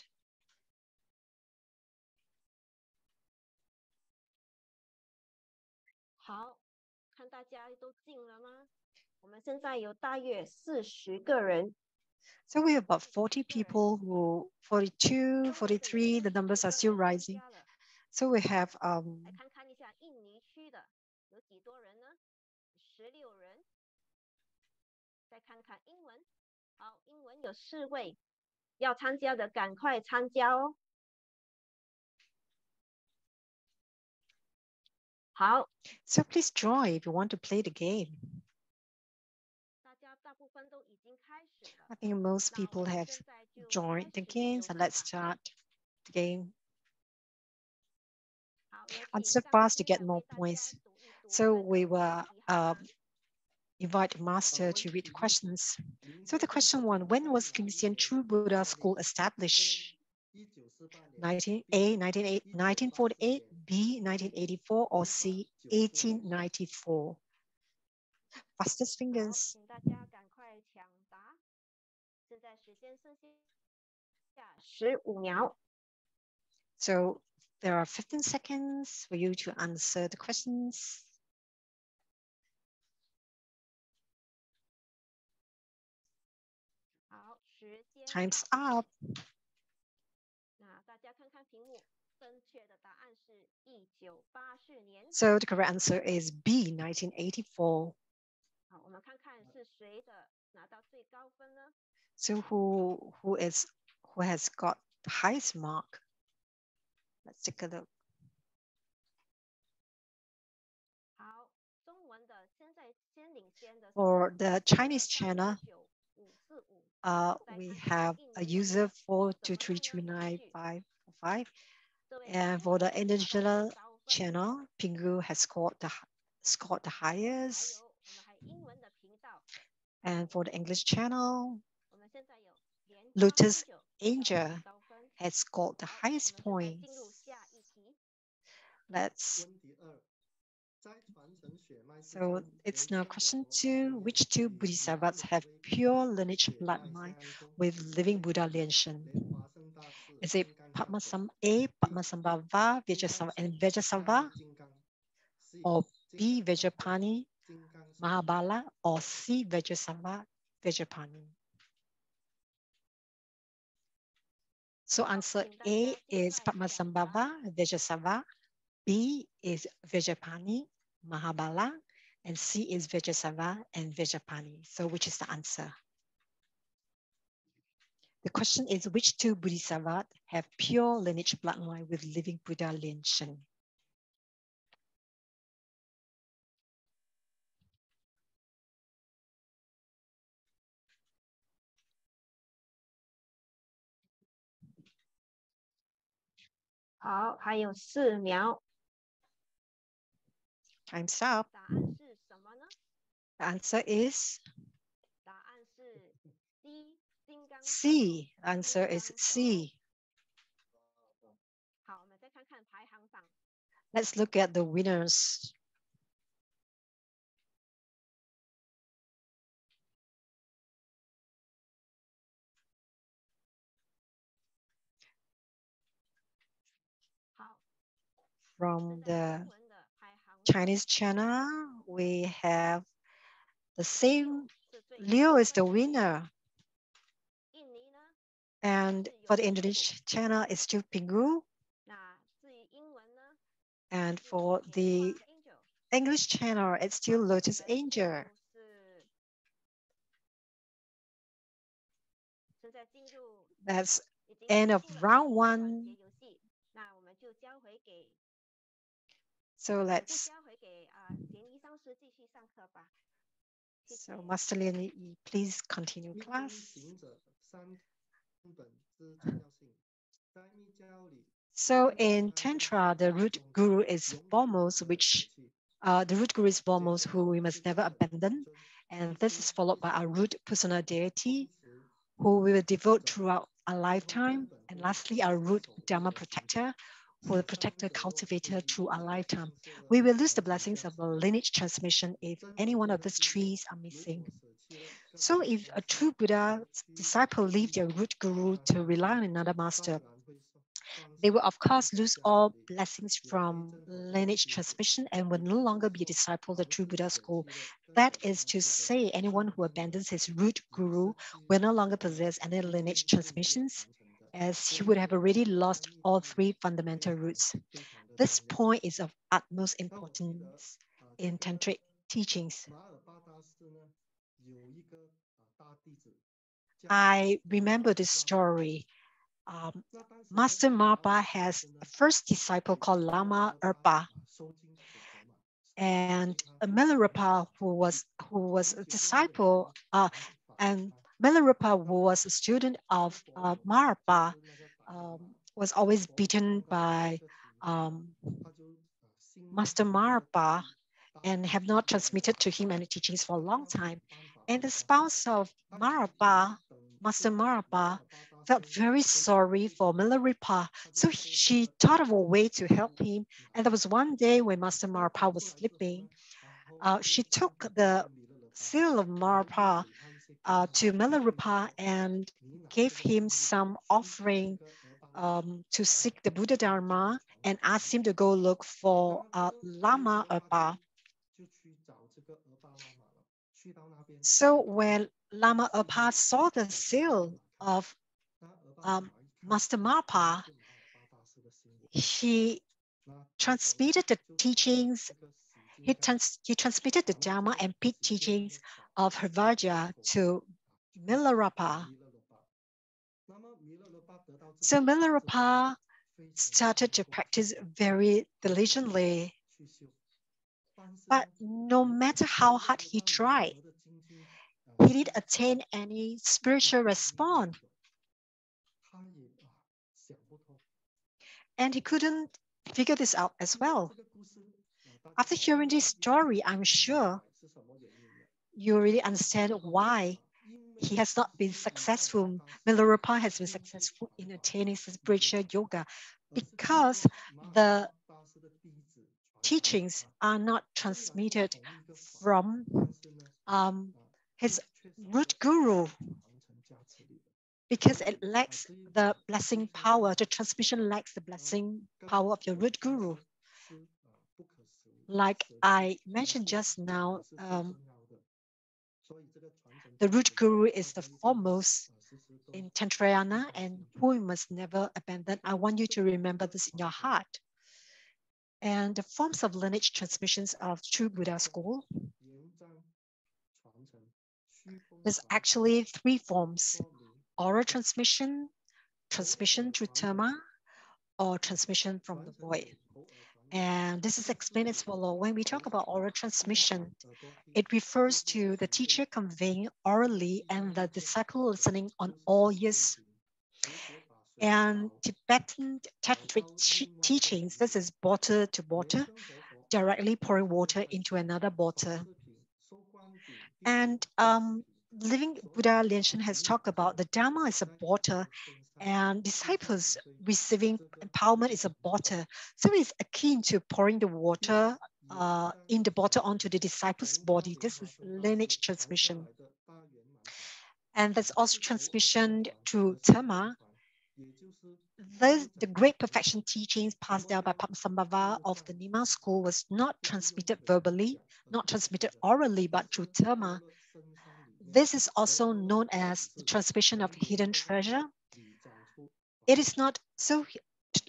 B: So we have about 40 people 42, 43, the numbers are still rising. So we have So please join if you want to play the game. I think most people have joined the game, so let's start the game. Answer fast to get more points. So we will invite Master to read the questions. So the question 1, when was Kim True Buddha School established? 1948, B, 1984, or C, 1894? Fastest fingers. So there are 15 seconds for you to answer the questions. Time's up. So the correct answer is B, 1984. So who has got the highest mark? Let's take a look. For the Chinese channel, we have a user 4232955. And for the international channel, Pingu has scored the highest. And for the English channel, Lotus Angel has scored the highest points. So it's now question 2. Which 2 Bodhisattvas have pure lineage bloodline with living Buddha Lianshen? Is it Padmasambhava, and Vajrasattva? Or B, Vajrapani, Mahabala? Or C, Vajrasattva, Vajrapani? So answer A is Padmasambhava, Vajrasattva. B is Vajrapani, Mahabala, and C is Vajrasattva and Vajrapani. So which is the answer? The question is, which 2 Bodhisattvas have pure lineage bloodline with living Buddha Lianshen?
E: 好，还有4秒。
B: Time's up.
E: 答案是什么呢？
B: The answer is
E: 答案是 C， 金刚手。
B: C. Answer is C.
E: 好，我们再看看排行榜。
B: Let's look at the winners. From the Chinese channel, we have the same. Leo is the winner. And for the Indonesian channel, it's still Pingu. And for the English channel, it's still Lotus Angel. That's end of round 1. So Master Lianyi, please continue class. So in Tantra, the root guru is foremost, the root guru is foremost who we must never abandon. And this is followed by our root personal deity, who we will devote throughout our lifetime. And lastly, our root Dharma protector, who will protect the cultivator through our lifetime. We will lose the blessings of the lineage transmission if any one of these trees are missing. So if a true Buddha disciple leave their root guru to rely on another master, they will of course lose all blessings from lineage transmission and will no longer be a disciple of the true Buddha school. That is to say, anyone who abandons his root guru will no longer possess any lineage transmissions, as he would have already lost all 3 fundamental roots. This point is of utmost importance in Tantric teachings. I remember this story. Master Marpa has a first disciple called Lama Erpa, and Milarepa, who was a disciple, and Milarepa, who was a student of Marpa, was always beaten by Master Marpa and have not transmitted to him any teachings for a long time. And the spouse of Marpa, Master Marpa, felt very sorry for Milarepa. So she thought of a way to help him. And there was one day when Master Marpa was sleeping, she took the seal of Marpa to Milarepa and gave him some offering to seek the Buddha Dharma and asked him to go look for Lama Erpa. So when Lama Erpa saw the seal of Master Marpa, he transmitted the teachings, he transmitted the Dharma and peak teachings of Hervaja to Milarepa. So Milarepa started to practice very diligently. But no matter how hard he tried, he didn't attain any spiritual response. And he couldn't figure this out as well. After hearing this story, I'm sure you really understand why he has not been successful. Milarepa has been successful in attaining spiritual yoga because the teachings are not transmitted from his root guru, because it lacks the blessing power. The transmission lacks the blessing power of your root guru. Like I mentioned just now, the root guru is the foremost in Tantrayana and who we must never abandon. I want you to remember this in your heart. And the forms of lineage transmissions of true Buddha school, there's actually 3 forms: oral transmission, transmission through Dharma, or transmission from the void. And this is explained as follows. When we talk about oral transmission, it refers to the teacher conveying orally and the disciple listening on all ears. And Tibetan Tantric teachings, this is bottle to bottle, directly pouring water into another bottle. And Living Buddha Lianchen has talked about the Dharma is a bottle and disciples receiving empowerment is a bottle. So it's akin to pouring the water in the bottle onto the disciple's body. This is lineage transmission. And there's also transmission through Dharma. The great perfection teachings passed down by Padmasambhava of the Nima school was not transmitted verbally, not transmitted orally, but through Dharma. This is also known as the transmission of hidden treasure. It is not so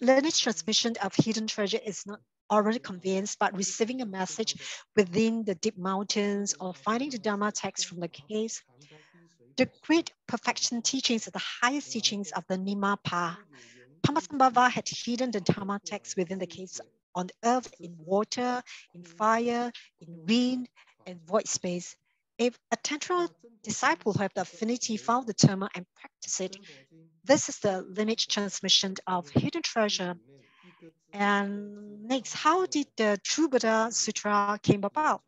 B: lineage transmission of hidden treasure is not already conveyance, but receiving a message within the deep mountains or finding the Dharma text from the caves. The great perfection teachings are the highest teachings of the Nimapa. Padmasambhava had hidden the Dharma text within the caves on earth, in water, in fire, in wind, and void space. If a Tantra disciple who have the affinity found the Dharma and practice it, this is the lineage transmission of hidden treasure. And next, how did the True Buddha Sutra came about?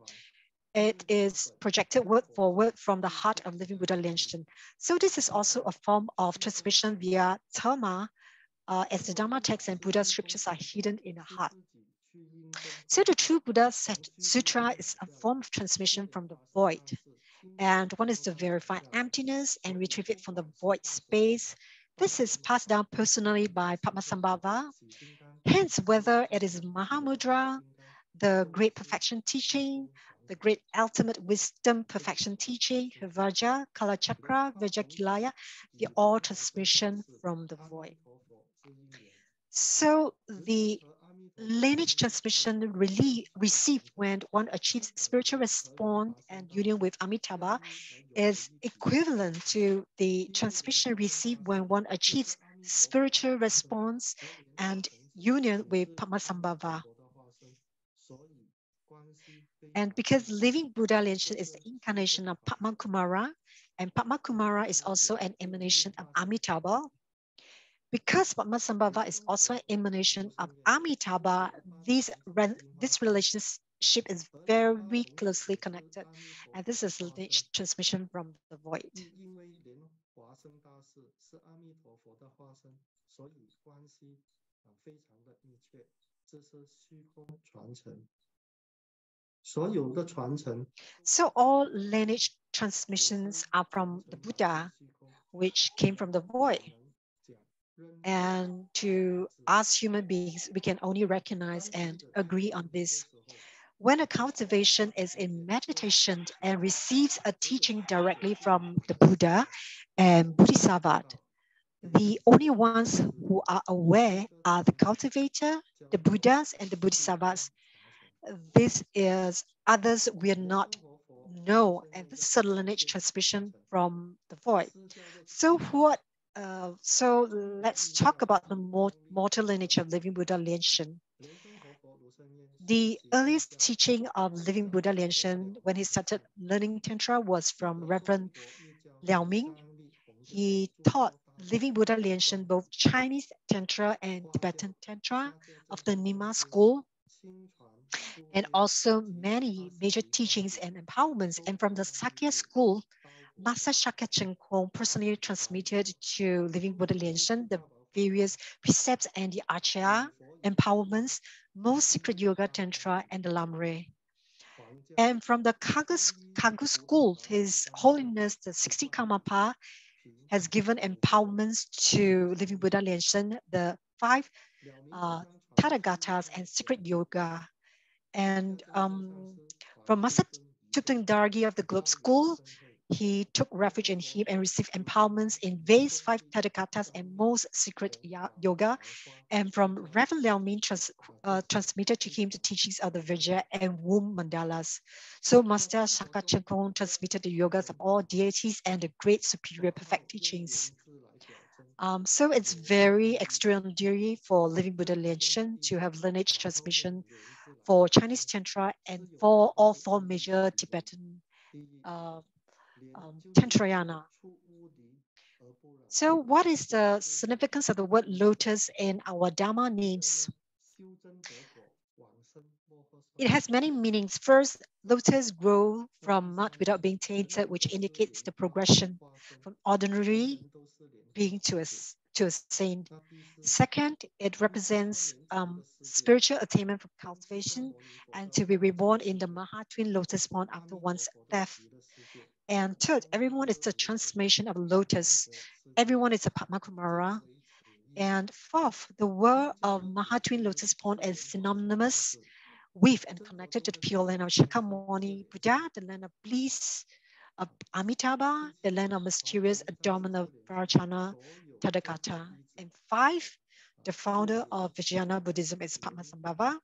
B: It is projected word for word from the heart of living Buddha Lianchen. So this is also a form of transmission via Dharma, as the Dharma text and Buddha scriptures are hidden in the heart. So the True Buddha Sutra is a form of transmission from the void. And one is to verify emptiness and retrieve it from the void space. This is passed down personally by Padmasambhava. Hence, whether it is Mahamudra, the great perfection teaching, the great ultimate wisdom perfection teaching, Vaja, Kalachakra, Vajakilaya, the all transmission from the void. So the lineage transmission really received when one achieves spiritual response and union with Amitabha is equivalent to the transmission received when one achieves spiritual response and union with Padmasambhava. And because living Buddha Lianchen is the incarnation of Padmakumara, and Padmakumara is also an emanation of Amitabha, because Padmasambhava is also an emanation of Amitabha, this relationship is very closely connected. And this is lineage transmission from the void. So all lineage transmissions are from the Buddha, which came from the void. And to us human beings, we can only recognize and agree on this. When a cultivation is in meditation and receives a teaching directly from the Buddha and Bodhisattva, the only ones who are aware are the cultivator, the Buddhas, and the Bodhisattvas. This is others we are not know, and this is a lineage transmission from the void. So so let's talk about the mortal lineage of living Buddha Lianchen. The earliest teaching of living Buddha Lianchen when he started learning Tantra was from Reverend Liao Ming. He taught living Buddha Lianchen both Chinese Tantra and Tibetan Tantra of the Nima school, and also many major teachings and empowerments. And from the Sakya school, Master Shakya Chenkong personally transmitted to living Buddha Lianchen the various precepts and the Acharya empowerments, most secret yoga tantra, and the Lamre. And from the Kagu school, His Holiness the 60 Karmapa has given empowerments to living Buddha Lianchen, the 5 Tathagatas and secret yoga. And from Master Tupten Dargi of the Globe School, he took refuge in him and received empowerments in Vase, 5 Tathagatas, and most secret yoga. And from Reverend Liao Min transmitted to him the teachings of the Vajra and womb mandalas. So Master Shaka Chenkong transmitted the yogas of all deities and the great superior perfect teachings. So it's very extraordinary for living Buddha Lianchen to have lineage transmission for Chinese Tantra and for all 4 major Tibetan Tantrayana. So what is the significance of the word lotus in our Dharma names? It has many meanings. First, lotus grow from mud without being tainted, which indicates the progression from ordinary being to a saint. Second, it represents spiritual attainment from cultivation and to be reborn in the Maha Twin Lotus Pond after one's death. And third, everyone is a transformation of a lotus. Everyone is a Padma Kumara. And fourth, the word of Maha Twin Lotus Pond is synonymous with and connected to the pure land of Shakyamuni Buddha, the land of bliss of Amitabha, the land of mysterious adornment of Vajrayana Tathagata. And five, the founder of Vajrayana Buddhism is Padmasambhava.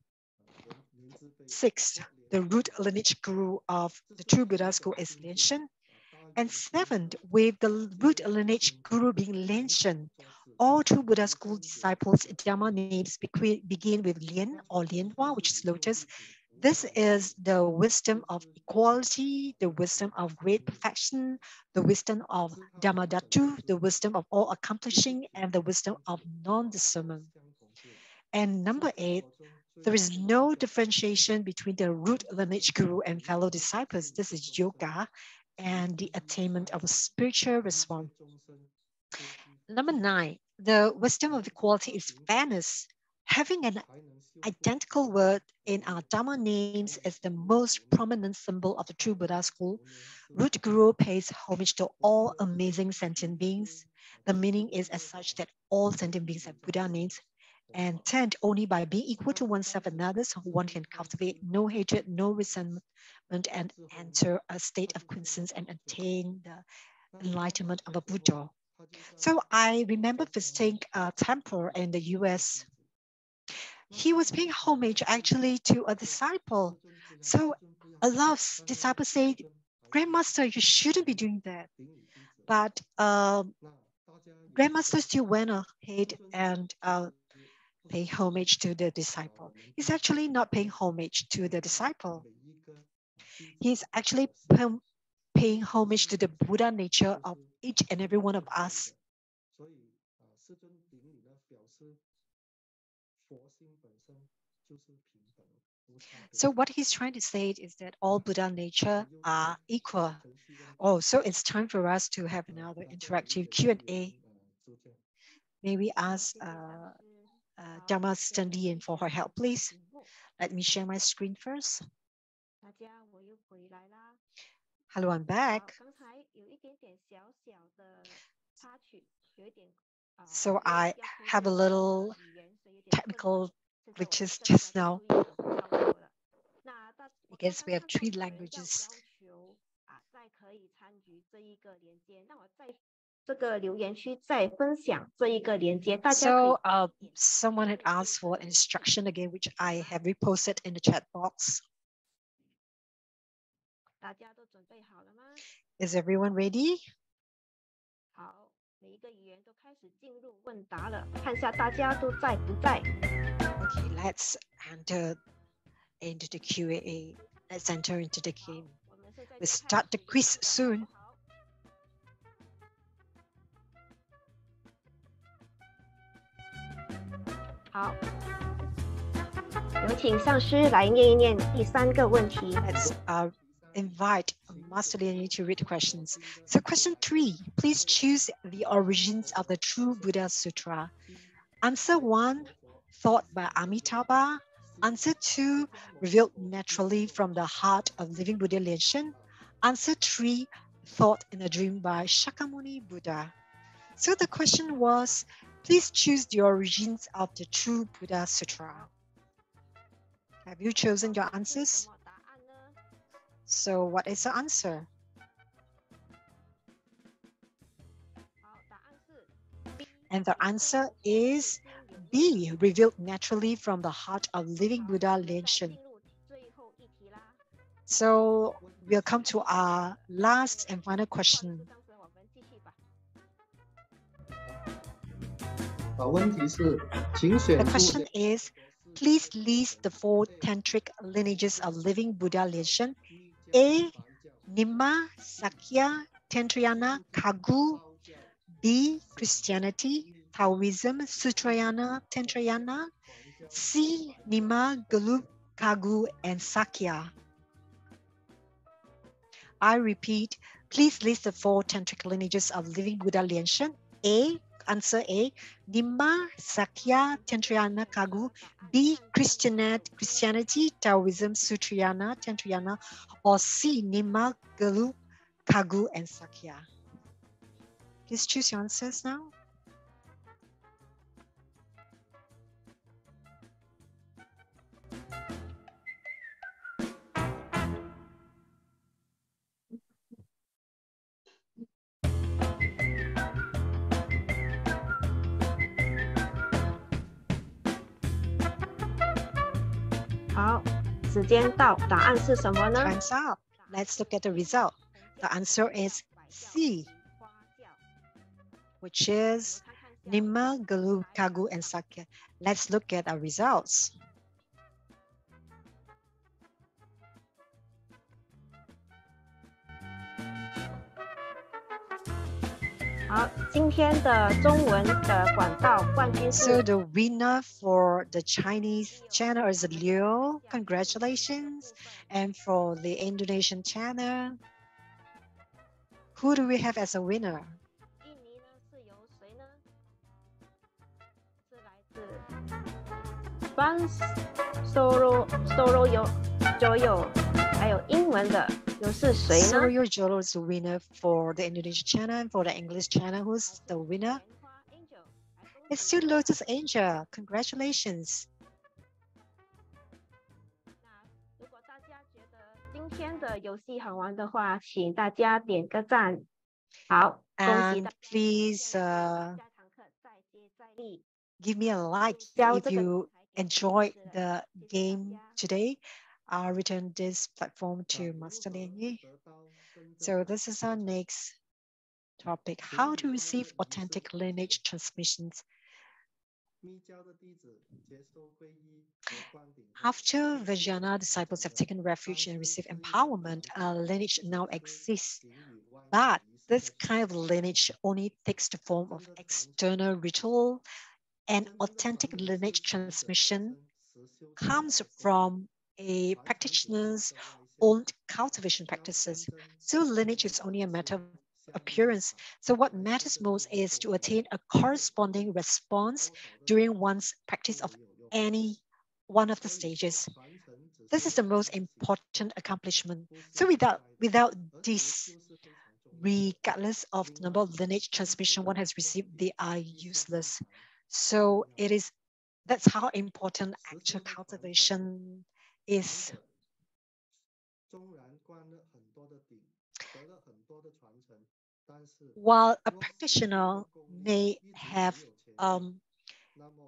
B: Six, the root lineage guru of the true Buddha school is Lianshen. And seventh, with the root lineage guru being Lianshen, all true Buddha school disciples' Dharma names begin with Lian or Lianhua, which is lotus. This is the wisdom of equality, the wisdom of great perfection, the wisdom of Dhammadhatu, the wisdom of all accomplishing, and the wisdom of non-discernment. And number 8, there is no differentiation between the root lineage guru and fellow disciples. This is yoga and the attainment of a spiritual response. Number 9, the wisdom of equality is fairness. Having an identical word in our Dharma names is the most prominent symbol of the true Buddha school. Root Guru pays homage to all amazing sentient beings. The meaning is as such that all sentient beings have Buddha names, and tend only by being equal to oneself and others, one can cultivate no hatred, no resentment, and enter a state of quiescence and attain the enlightenment of a Buddha. So I remember visiting a temple in the US. He was paying homage actually to a disciple. So a lot of disciples say, Grandmaster, you shouldn't be doing that. But Grandmaster still went ahead and pay homage to the disciple. He's actually not paying homage to the disciple. He's actually paying homage to the Buddha nature of each and every one of us. So what he's trying to say is that all Buddha nature are equal. Oh, so it's time for us to have another interactive Q&A. May we ask Dharma Stanley for her help, please? Let me share my screen first. Hello, I'm back. So I have a little technical glitches just now. Because we have 3 languages. So someone had asked for instruction again, which I have reposted in the chat box. Is everyone ready? Okay, let's enter into the Q&A. Let's enter into the game. We'll start the quiz soon. Let's invite Master Lianyi to read the questions. So question 3, please choose the origins of the true Buddha Sutra. Answer 1, thought by Amitabha. Answer 2, revealed naturally from the heart of living Buddha Lianshen. Answer 3, thought in a dream by Shakyamuni Buddha. So the question was, please choose the origins of the true Buddha Sutra. Have you chosen your answers? So what is the answer? And the answer is B, revealed naturally from the heart of living Buddha Lianshen. So we'll come to our last and final question. The question is, please list the 4 tantric lineages of living Buddha Lianshen. A, Nimma, Sakya, Tantrayana, Kagu. B, Christianity, Taoism, Sutrayana, Tantrayana, C, Nima, Galup, Kagu, and Sakya. I repeat, please list the 4 tantric lineages of living Buddha Lianshen. A, answer A, Nima, Sakya, Tantrayana, Kagu. B, Christianity, Taoism, Sutrayana, Tantrayana. Or C, Nima, Galup, Kagu, and Sakya. Please choose your answers now. Time's up. Let's look at the result. The answer is C, which is Nima, Galu, Kagu, and Sakya. Let's look at our results. So the winner for the Chinese channel is Liu. Congratulations. And for the Indonesian channel, who do we have as a winner? Soroyo Jolo is the winner for the Indonesian channel, and for the English channel, who's the winner? It's still Lotus Angel. Congratulations. And please give me a like if you enjoyed the game today. I'll return this platform to Master Lianyi. So this is our next topic, how to receive authentic lineage transmissions. After Vajrayana disciples have taken refuge and received empowerment, a lineage now exists. But this kind of lineage only takes the form of external ritual, and authentic lineage transmission comes from a practitioner's own cultivation practices. So lineage is only a matter of appearance. So what matters most is to attain a corresponding response during one's practice of any one of the stages. This is the most important accomplishment. So without this, regardless of the number of lineage transmission one has received, they are useless. So that's how important actual cultivation is. While a practitioner may have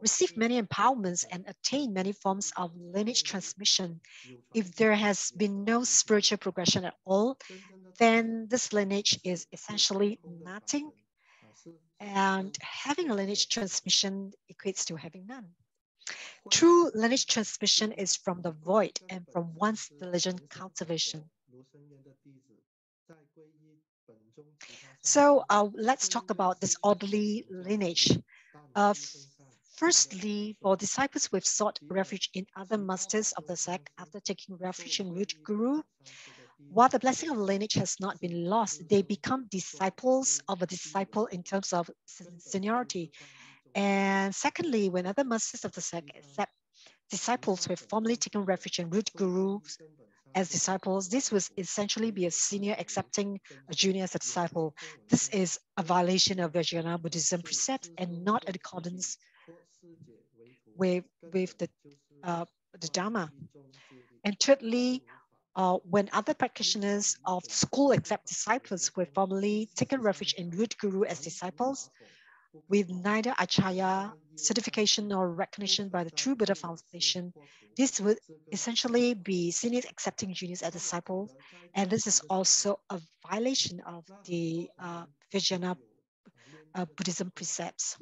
B: received many empowerments and attained many forms of lineage transmission, if there has been no spiritual progression at all, then this lineage is essentially nothing. And having a lineage transmission equates to having none. True lineage transmission is from the void and from one's diligent cultivation. So let's talk about this orderly lineage. Firstly, for disciples who have sought refuge in other masters of the sect after taking refuge in root guru, while the blessing of lineage has not been lost, they become disciples of a disciple in terms of seniority. And secondly, when other masters of the sect accept disciples who have formerly taken refuge in root gurus as disciples, this would essentially be a senior accepting a junior as a disciple. This is a violation of Vajrayana Buddhism precepts and not in accordance with the Dharma. And thirdly, when other practitioners of the school accept disciples who have formerly taken refuge in root guru as disciples, with neither acharya certification nor recognition by the True Buddha Foundation, this would essentially be seniors accepting juniors as disciples, and this is also a violation of the Vajrayana Buddhism precepts.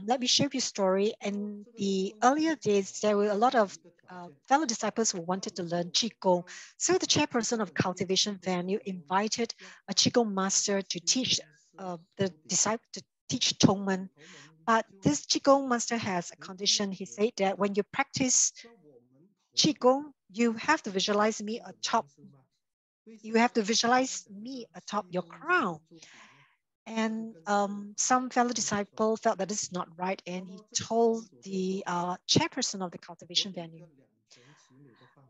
B: Let me share you a story. In the earlier days, there were a lot of fellow disciples who wanted to learn Qigong. So the chairperson of cultivation venue invited a Qigong master to teach the disciple to teach Tongmen. But this Qigong master has a condition. He said that when you practice Qigong, you have to visualize me atop. You have to visualize me atop your crown. And some fellow disciple felt that this is not right, and he told the chairperson of the cultivation venue,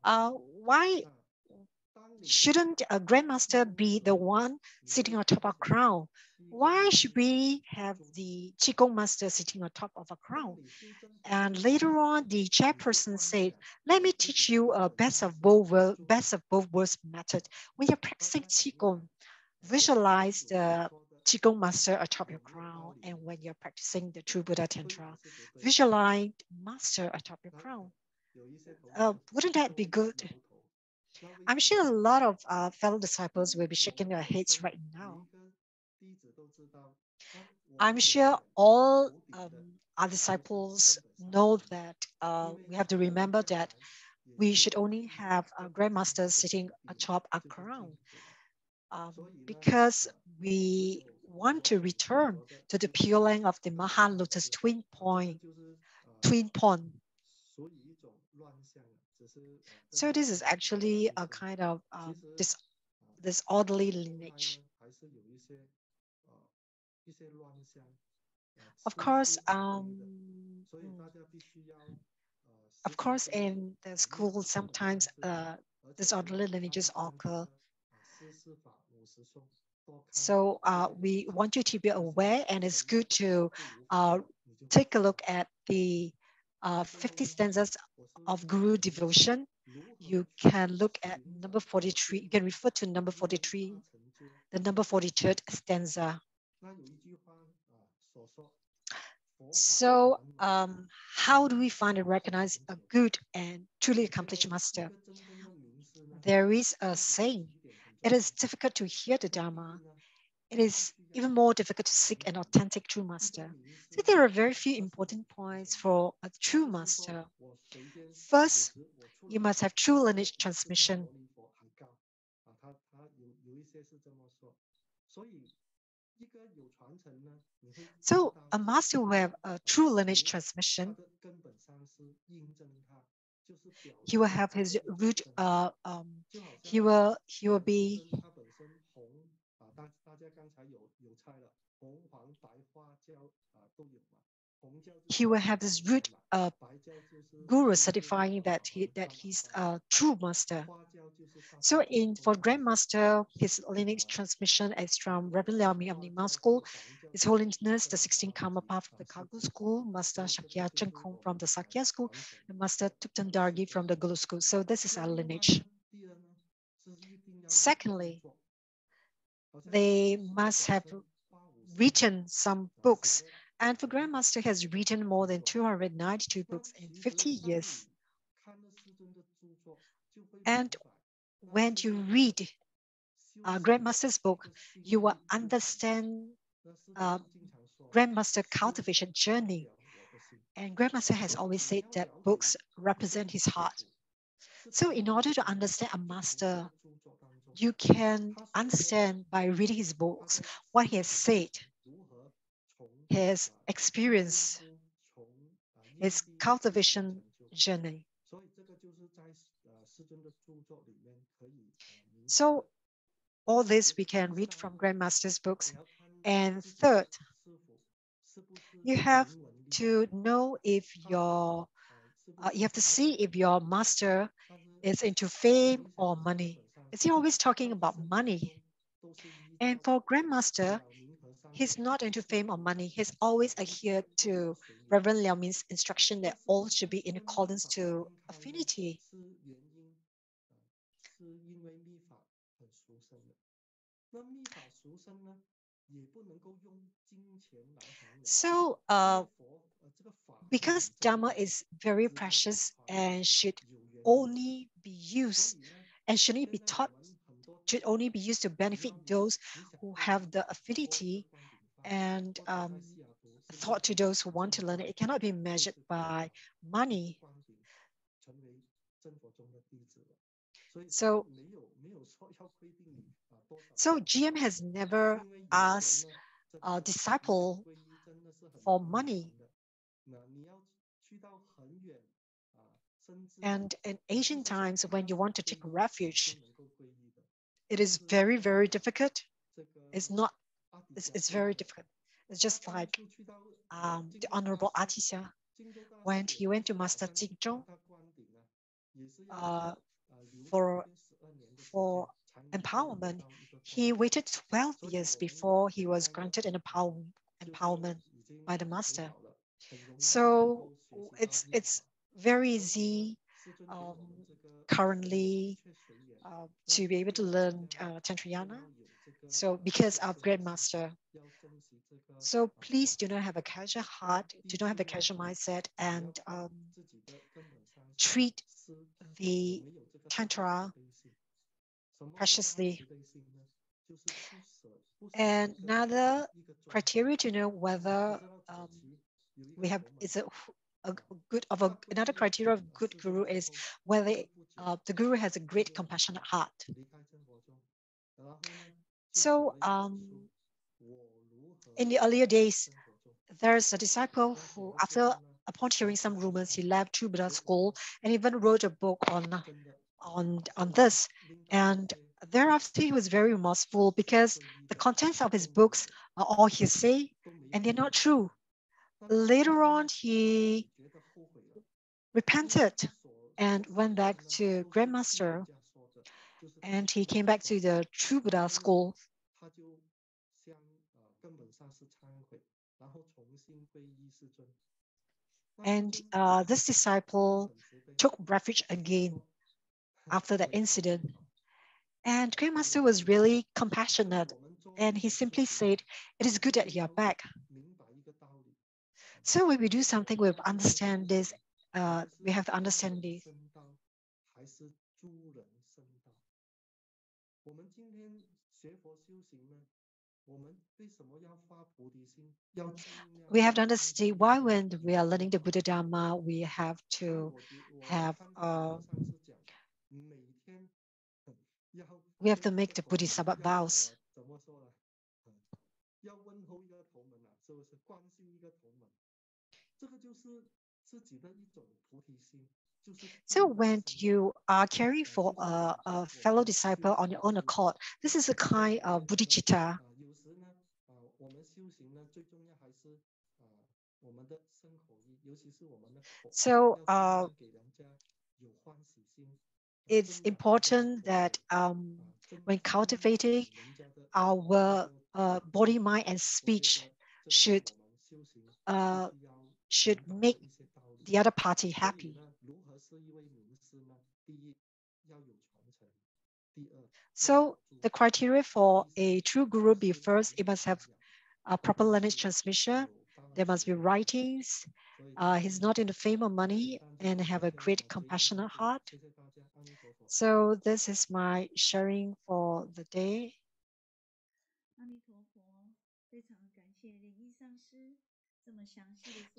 B: why shouldn't a grandmaster be the one sitting on top of a crown? Why should we have the Qigong master sitting on top of a crown? And later on, the chairperson said, let me teach you a best of both worlds method. When you're practicing Qigong, visualize the Qigong master atop your crown. And when you're practicing the True Buddha Tantra, visualize master atop your crown. Wouldn't that be good? I'm sure a lot of fellow disciples will be shaking their heads right now. I'm sure all our disciples know that we have to remember that we should only have a grandmaster sitting atop a crown. Because we want to return to the pure land of the Maha Lotus twin pond. So this is actually a kind of disorderly lineage. Of course, in the school, sometimes disorderly lineages occur. So we want you to be aware, and it's good to take a look at the 50 stanzas of Guru devotion. You can look at number 43. You can refer to number 43, the number 43rd stanza. So how do we find and recognize a good and truly accomplished master? There is a saying, it is difficult to hear the Dharma. It is even more difficult to seek an authentic true master. So there are very few important points for a true master. First, you must have true lineage transmission. So a master who have a true lineage transmission, he will have his root, he will be, he will have this root guru certifying that he's a true master. So for grandmaster, his lineage transmission is from Reverend Lianyi of Ningma School, His Holiness the 16th Karma Path of the Kagu School, Master Shakya Chenkong from the Sakya School, and Master Tupten Dargi from the Gulu School. So this is our lineage. Secondly, they must have written some books. And for Grandmaster has written more than 292 books in 50 years. And when you read Grandmaster's book, you will understand Grandmaster cultivation journey. And Grandmaster has always said that books represent his heart. So in order to understand a master, you can understand by reading his books what he has said, his experience, his cultivation journey. So all this we can read from Grandmaster's books. And third, you have to know if you have to see if your master is into fame or money. Is he always talking about money? And for Grandmaster, he's not into fame or money. He's always adhered to Reverend Liao Min's instruction that all should be in accordance to affinity. So because Dharma is very precious and should only be used and shouldn't be taught, should only be used to benefit those who have the affinity, and thought to those who want to learn it. It cannot be measured by money. So GM has never asked a disciple for money. And in ancient times, when you want to take refuge, it is very, very difficult. It's not, it's very difficult. It's just like the Honorable Atisha, when he went to Master Jingzhong for empowerment, he waited 12 years before he was granted an empowerment by the master. So it's very easy currently to be able to learn Tantrayana. So because of Great Master. So please do not have a casual heart, do not have a casual mindset, and treat the Tantra preciously. And another criteria to know whether we have is another criteria of good guru is whether the guru has a great compassionate heart. So in the earlier days, there's a disciple who, upon hearing some rumors, he left True Buddha school and even wrote a book on this. And thereafter, he was very remorseful because the contents of his books are all hearsay and they're not true. Later on, he repented and went back to Grandmaster, and he came back to the True Buddha school. And this disciple took refuge again after that incident. And Grandmaster was really compassionate, and he simply said, "It is good that you are back." So when we do something, we understand this. We have to understand this. We have to understand why when we are learning the Buddha Dharma, we have to make the Bodhisattva vows. So when you are caring for a fellow disciple on your own accord, this is a kind of bodhicitta. So it's important that when cultivating our body, mind, and speech should make the other party happy. So the criteria for a true guru be first, it must have a proper lineage transmission. There must be writings. He's not in the fame of money and have a great compassionate heart. So this is my sharing for the day.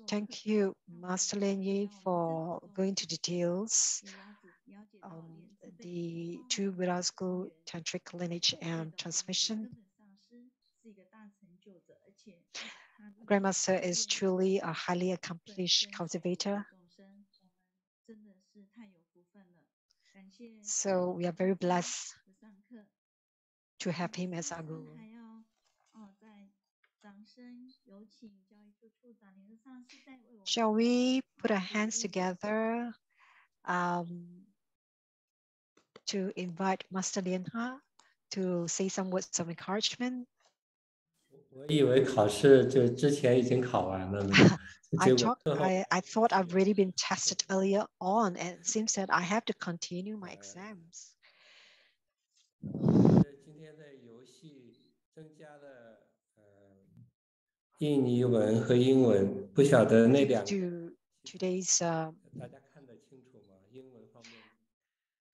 B: Thank you, Master Lianyi, for going to details the True Buddha School Tantric lineage and transmission. Grandmaster is truly a highly accomplished cultivator. So we are very blessed to have him as our guru. Shall we put our hands together to invite Master Lianha to say some words of encouragement?
C: 我以为考试就之前已经考完了呢，结果课后
B: I thought I've already been tested earlier on, and it seems that I have to continue my exams.
C: 今天的游戏增加了印尼文和英文，不晓得那两个
B: today's
C: 大家看得清楚吗？英文方面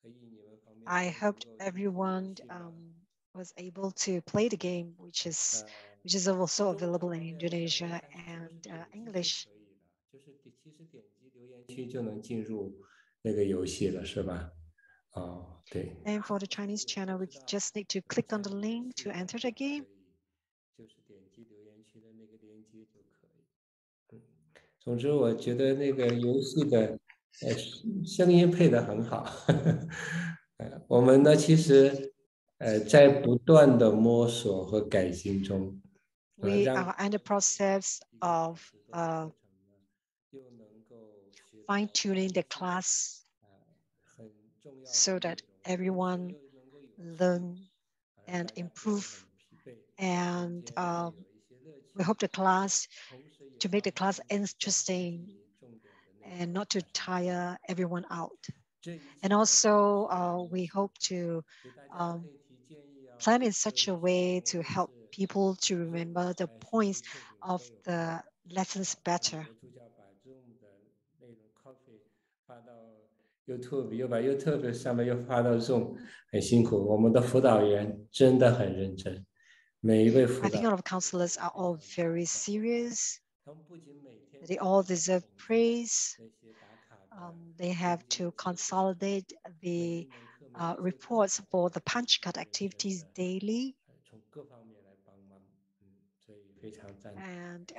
C: 和印尼文方面
B: I hoped everyone was able to play the game, which which is also available in Indonesia and English.
C: 就是其实点击留言区就能进入那个游戏了，是吧？哦，对。
B: And for the Chinese channel, we just need to click on the link to enter the game.
C: 就是点击留言区的那个链接就可以。总之，我觉得那个游戏的声音配得很好。我们呢，其实在不断的摸索和改进中。
B: We are in the process of fine-tuning the class so that everyone learn and improve. And we hope the class to make the class interesting and not to tire everyone out. And also we hope to plan in such a way to help people to remember the points of the lessons better.
C: YouTube 又把 YouTube 上面又发到 Zoom， 很辛苦。我们的辅导员真的很认真，每一位辅导。
B: I think our counselors are all very serious. They all deserve praise. They have to consolidate the reports for the punch card activities daily. And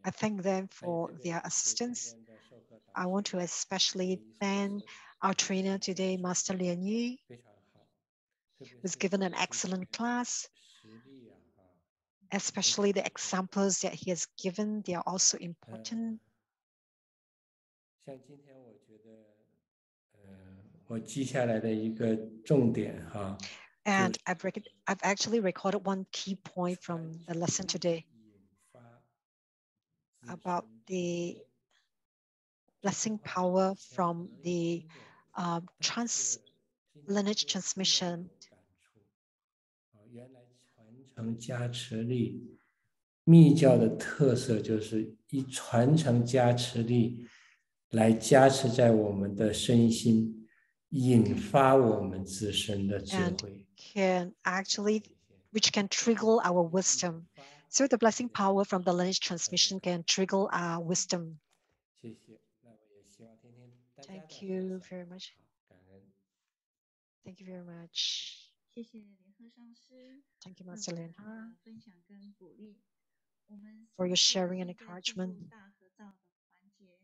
B: I thank them for their assistance. I want to especially thank our trainer today, Master Lianyi, who's given an excellent class. Especially the examples that he has given, they are also important.
C: 像今天我觉得，我记下来的一个重点哈。
B: And I've actually recorded one key point from the lesson today about the blessing power from the lineage transmission.
C: 原来传承加持力，密教的特色就是以传承加持力来加持在我们的身心，引发我们自身的智慧。
B: Which can trigger our wisdom. So the blessing power from the lineage transmission can trigger our wisdom.
C: 谢谢。那我也希望天天大家
B: Thank you very much.
C: 感恩。
B: Thank you very much.
A: 谢谢联合上师。
B: Thank you, Master Lianyi,
A: 分享跟鼓励。我们
B: for your sharing and encouragement.
A: 大合照的环节，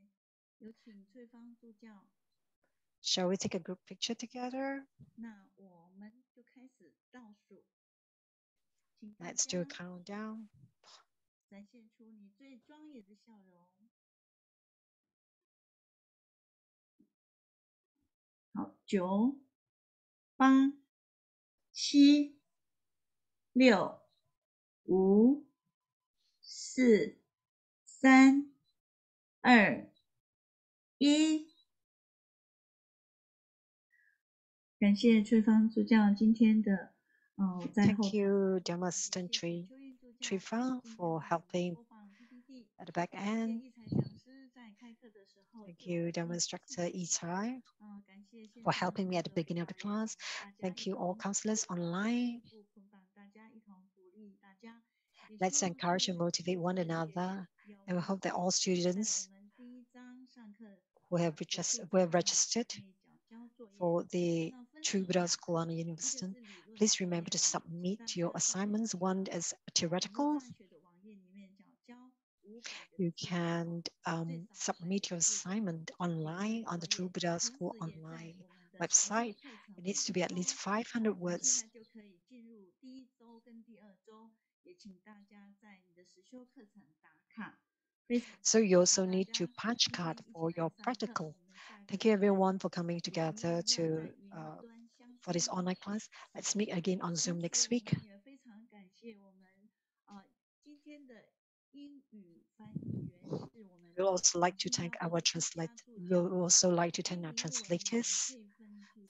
A: 有请翠芳助教。
B: Shall we take a group picture together?
A: 那我们就开始倒数。
B: Let's do a countdown.
A: 展现出你最庄严的笑容。好，9、8、7、6、5、4、3、2、1。感谢翠芳助教今天的
B: Thank you, Dharma Assistant Trifang, for helping at the back end. Thank you, Dharma Instructor Yichai, for helping me at the beginning of the class. Thank you, all counselors online. Let's encourage and motivate one another, and we hope that all students who have registered for the True Buddha School on University, please remember to submit your assignments. One is theoretical. You can submit your assignment online on the True Buddha School online website. It needs to be at least 500 words. So you also need to punch card for your practical. Thank you everyone for coming together for this online class. Let's meet again on Zoom next week. We'll also like to thank our translators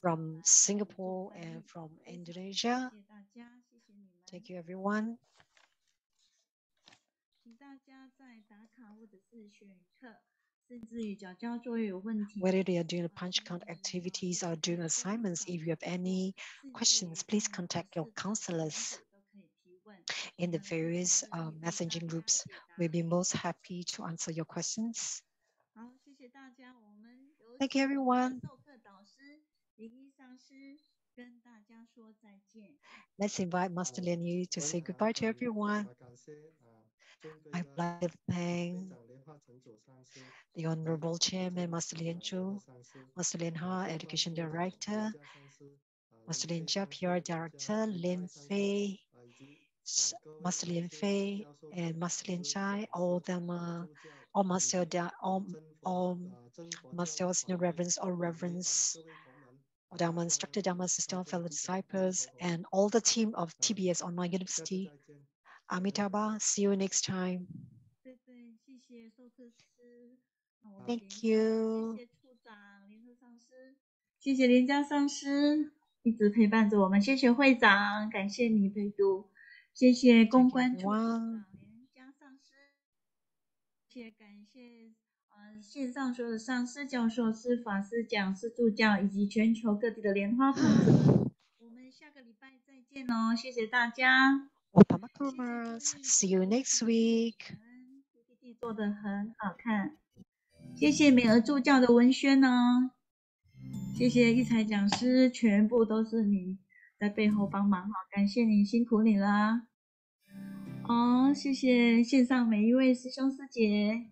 B: from Singapore and from Indonesia. Thank you everyone. Whether they are doing the punch count activities or doing assignments, if you have any questions, please contact your counselors. in the various messaging groups. We'll be most happy to answer your questions.
A: 好，谢谢大家。我们有
B: Thank you, everyone.
A: 授课导师林一上师跟大家说再见。
B: Let's invite Master Lianyi to say goodbye to everyone. I'd like to thank the Honorable Chairman, Master Lianchu, Master Lianha, Education Director, Master Lianjia, PR Director, Lin Fei, Master Lin Fei, and Master Lin Chai, all them, all Master, all Master Senior Reverends, all Reverends, Dharma Instructor, Dharma Assistant, fellow disciples, and all the team of TBS Online University. Amitabha, see you next time.
A: 对对，谢谢授课师。
B: Thank you.
A: 谢谢处长、联合上师，谢谢连家上师一直陪伴着我们。谢谢会长，感谢你陪读。谢谢公关处处长、连家上师，感谢线上所有的上师、教授、师法师、讲师、助教以及全球各地的莲花胖子们。我们下个礼拜再见哦，谢谢大家。
B: See you next week.
A: PPT 做得很好看，谢谢美娥助教的文宣哦，谢谢一才讲师，全部都是你在背后帮忙，好，感谢你，辛苦你啦。哦，谢谢线上每一位师兄师姐，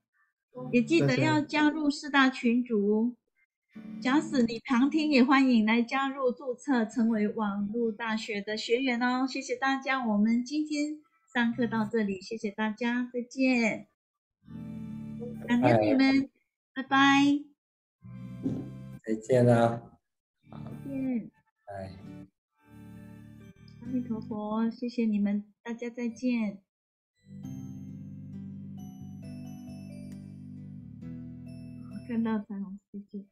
A: 也记得要加入4大群组。假使你旁听，也欢迎来加入注册，成为网络大学的学员哦。谢谢大家，我们今天上课到这里，谢谢大家，再见。感恩你们，拜拜。
C: 再见啦。
A: 再见。
C: 拜。
A: 阿弥陀佛，谢谢你们，大家再见。看到彩虹，谢谢。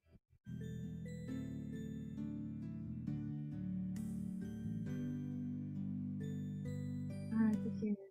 A: 谢谢。